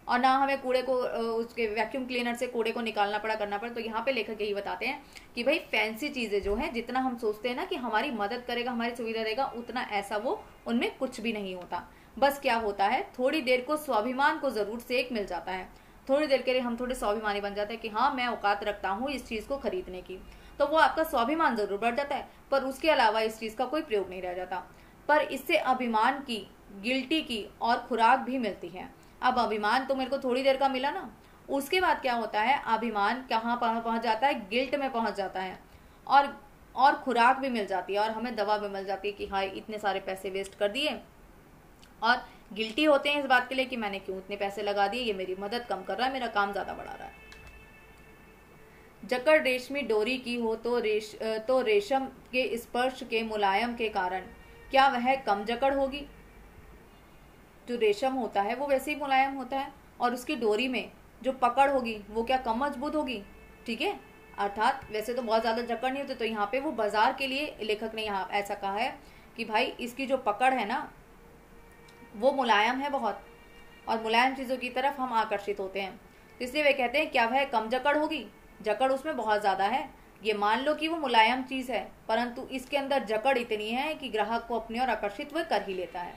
और ना हमें कूड़े को उसके वैक्यूम क्लीनर से कूड़े को निकालना पड़ा, करना पड़ा। तो यहाँ पे लेखक यही बताते हैं कि भाई फैंसी चीजें जो है, जितना हम सोचते हैं ना कि हमारी मदद करेगा, हमारी सुविधा देगा, उतना ऐसा वो उनमें कुछ भी नहीं होता। बस क्या होता है, थोड़ी देर को स्वाभिमान को जरूर सेक मिल जाता है, थोड़ी देर के लिए हम थोड़े स्वाभिमानी बन जाते हैं कि हाँ मैं औकात रखता हूँ इस चीज को खरीदने की, तो वो आपका स्वाभिमान जरूर बढ़ जाता है, पर उसके अलावा इस चीज का कोई प्रयोग नहीं रह जाता। पर इससे अभिमान की, गिल्टी की और खुराक भी मिलती है। अब अभिमान तो मेरे को थोड़ी देर का मिला ना, उसके बाद क्या होता है, अभिमान कहाँ पहुंच जाता है, गिल्ट में पहुंच जाता है, और खुराक भी मिल जाती है, और हमें दवा भी मिल जाती है कि हाँ इतने सारे पैसे वेस्ट कर दिए, और गिल्टी होते हैं इस बात के लिए कि मैंने क्यों इतने पैसे लगा दिए, ये मेरी मदद कम कर रहा है, मेरा काम ज्यादा बढ़ा रहा है। जकड़ रेशमी डोरी की हो तो रेशम के स्पर्श के मुलायम के कारण क्या वह कम जकड़ होगी। जो रेशम होता है वो वैसे ही मुलायम होता है, और उसकी डोरी में जो पकड़ होगी वो क्या कम मजबूत होगी। ठीक है, अर्थात वैसे तो बहुत ज्यादा जकड़ नहीं होती। तो यहाँ पे वो बाजार के लिए लेखक ने यहाँ ऐसा कहा है कि भाई इसकी जो पकड़ है ना वो मुलायम है बहुत, और मुलायम चीजों की तरफ हम आकर्षित होते हैं, इसलिए वे कहते हैं क्या वह कम जकड़ होगी। जकड़ उसमें बहुत ज्यादा है, ये मान लो कि वो मुलायम चीज है, परंतु इसके अंदर जकड़ इतनी है कि ग्राहक को अपनी ओर आकर्षित वह कर ही लेता है।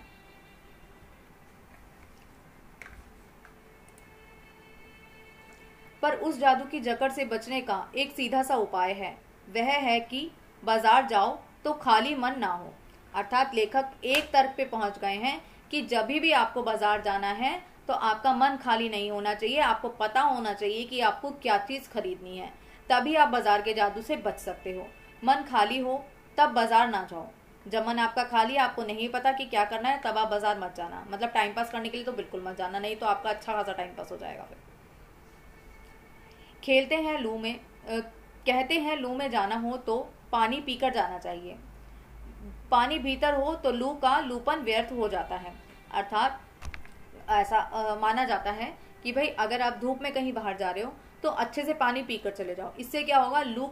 पर उस जादू की जकड़ से बचने का एक सीधा सा उपाय है, वह है कि बाजार जाओ तो खाली मन ना हो। अर्थात लेखक एक तर्क पे पहुंच गए हैं कि जब भी आपको बाजार जाना है तो आपका मन खाली नहीं होना चाहिए, आपको पता होना चाहिए कि आपको क्या चीज खरीदनी है, तभी आप बाजार के जादू से बच सकते हो। मन खाली हो तब बाजार ना जाओ, जब मन आपका खाली, आपको नहीं पता कि क्या करना है, तब आप बाजार मत जाना। मतलब टाइम पास करने के लिए तो बिल्कुल मत जाना, नहीं तो आपका अच्छा खासा टाइम पास हो जाएगा। फिर खेलते हैं लू में कहते हैं लू में जाना हो तो पानी पीकर जाना चाहिए, पानी भीतर हो तो लू का लूपन व्यर्थ हो जाता है। अर्थात ऐसा माना जाता है कि भाई अगर आप धूप में कहीं बाहर जा रहे हो तो अच्छे से पानी पीकर चले जाओ, इससे क्या होगा, लू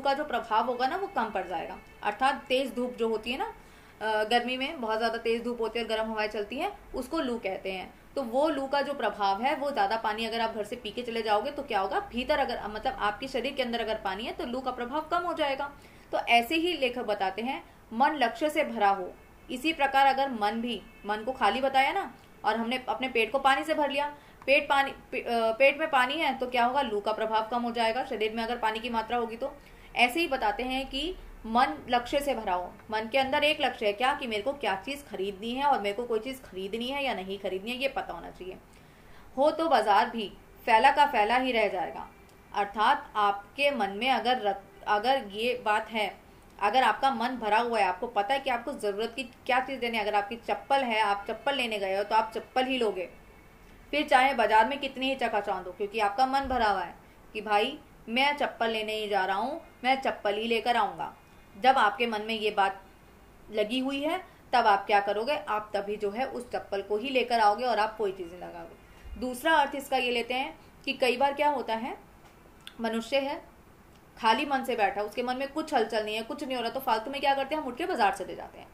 का जो प्रभाव होगा ना वो कम पड़ जाएगा। अर्थात तेज धूप जो होती है ना, गर्मी में बहुत ज्यादा तेज धूप होती है और गर्म हवाएं चलती है, उसको लू कहते हैं। तो वो लू का जो प्रभाव है, वो ज्यादा पानी अगर आप घर से पी के चले जाओगे तो क्या होगा, भीतर अगर मतलब आपके शरीर के अंदर अगर पानी है तो लू का प्रभाव कम हो जाएगा। तो ऐसे ही लेखक बताते हैं मन लक्ष्य से भरा हो, इसी प्रकार अगर मन को खाली बताया ना, और हमने अपने पेट को पानी से भर लिया, पेट में पानी है तो क्या होगा, लू का प्रभाव कम हो जाएगा, शरीर में अगर पानी की मात्रा होगी तो। ऐसे ही बताते हैं कि मन लक्ष्य से भरा हो, मन के अंदर एक लक्ष्य है, क्या कि मेरे को क्या चीज खरीदनी है और मेरे को कोई चीज खरीदनी है या नहीं खरीदनी है, ये पता होना चाहिए। हो तो बाजार भी फैला का फैला ही रह जाएगा। अर्थात आपके मन में अगर ये बात है, अगर आपका मन भरा हुआ है, आपको पता है कि आपको जरूरत की क्या चीज लेनी है, अगर आपकी चप्पल है, आप चप्पल लेने गए हो तो आप चप्पल ही लोगे, फिर चाहे बाजार में कितनी ही चकाचौंध हो, क्योंकि आपका मन भरा हुआ है कि भाई मैं चप्पल लेने ही जा रहा हूं, मैं चप्पल ही लेकर आऊंगा। जब आपके मन में ये बात लगी हुई है तब आप क्या करोगे, आप तभी जो है उस चप्पल को ही लेकर आओगे और आप कोई चीजें लगाओगे। दूसरा अर्थ इसका ये लेते हैं कि कई बार क्या होता है, मनुष्य है खाली मन से बैठा, उसके मन में कुछ हलचल नहीं है, कुछ नहीं हो रहा, तो फालतू में क्या करते हैं, हम उठ के बाजार चले जाते हैं।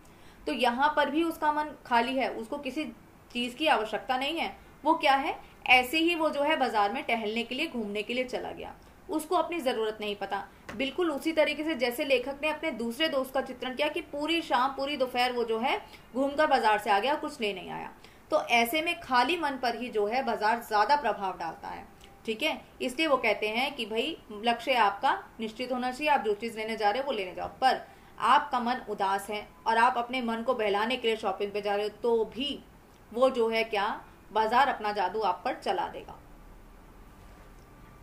तो यहाँ पर भी उसका मन खाली है, उसको किसी चीज की आवश्यकता नहीं है, वो क्या है, ऐसे ही वो जो है बाजार में टहलने के लिए, घूमने के लिए चला गया, उसको अपनी जरूरत नहीं पता। बिल्कुल उसी तरीके से जैसे लेखक ने अपने दूसरे दोस्त का चित्रण किया कि पूरी शाम पूरी दोपहर वो जो है घूमकर बाजार से आ गया, कुछ ले नहीं आया। तो ऐसे में खाली मन पर ही जो है बाजार ज्यादा प्रभाव डालता है। ठीक है, इसलिए वो कहते हैं कि भाई लक्ष्य आपका निश्चित होना चाहिए, आप जो चीज लेने जा रहे हो वो लेने जाओ। पर आपका मन उदास है और आप अपने मन को बहलाने के लिए शॉपिंग पे जा रहे हो, तो भी वो जो है क्या, बाजार अपना जादू आप पर चला देगा।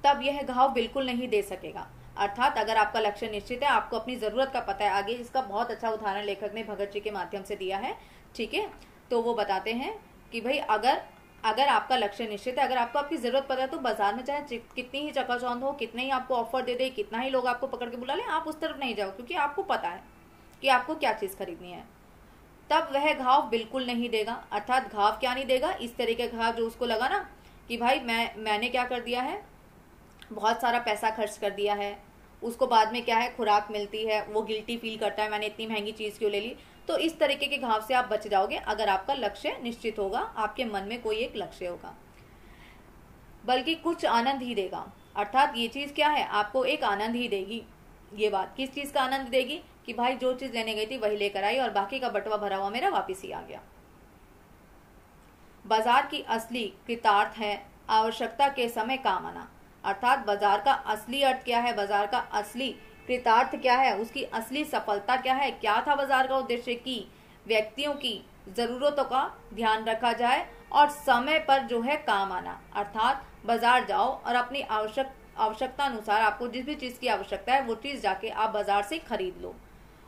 तब यह घाव बिल्कुल नहीं दे सकेगा। अर्थात अगर आपका लक्ष्य निश्चित है, आपको अपनी जरूरत का पता है, आगे इसका बहुत अच्छा उदाहरण लेखक ने भगत जी के माध्यम से दिया है। ठीक है, तो वो बताते हैं कि भाई अगर आपका लक्ष्य निश्चित है, अगर आपको आपकी जरूरत पता है, तो बाजार में चाहे कितनी ही चकाचौंध हो, कितने ही आपको ऑफर दे दे, कितना ही लोग आपको पकड़ के बुला ले, आप उस तरफ नहीं जाओ, क्योंकि आपको पता है कि आपको क्या चीज खरीदनी है। तब वह घाव बिल्कुल नहीं देगा। अर्थात घाव क्या नहीं देगा, इस तरह के घाव जो उसको लगा ना कि भाई मैंने क्या कर दिया है, बहुत सारा पैसा खर्च कर दिया है, उसको बाद में क्या है खुराक मिलती है, वो गिल्टी फील करता है मैंने इतनी महंगी चीज क्यों ले ली। तो इस तरीके के घाव से आप बच जाओगे अगर आपका लक्ष्य निश्चित होगा, आपके मन में कोई एक लक्ष्य होगा। बल्कि कुछ आनंद ही देगा। अर्थात ये चीज क्या है, आपको एक आनंद ही देगी। ये बात किस चीज का आनंद देगी कि भाई जो चीज लेने गई थी वही लेकर आई और बाकी का बटवा भरा हुआ मेरा वापिस ही आ गया। बाजार की असली कृतार्थ है आवश्यकता के समय काम आना। अर्थात बाजार का असली अर्थ क्या है, बाजार का असली कृतार्थ क्या है, उसकी असली सफलता क्या है, क्या था बाजार का उद्देश्य, कि व्यक्तियों की जरूरतों का ध्यान रखा जाए और समय पर जो है काम आना। अर्थात बाजार जाओ और अपनी आवश्यकता अनुसार आपको जिस भी चीज की आवश्यकता है वो चीज जाके आप बाजार से खरीद लो,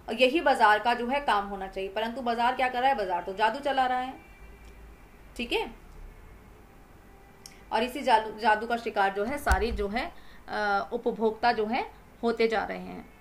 और यही बाजार का जो है काम होना चाहिए। परंतु बाजार क्या कर रहा है, बाजार तो जादू चला रहा है। ठीक है, और इसी जादू का शिकार जो है सारी जो है उपभोक्ता जो है होते जा रहे हैं।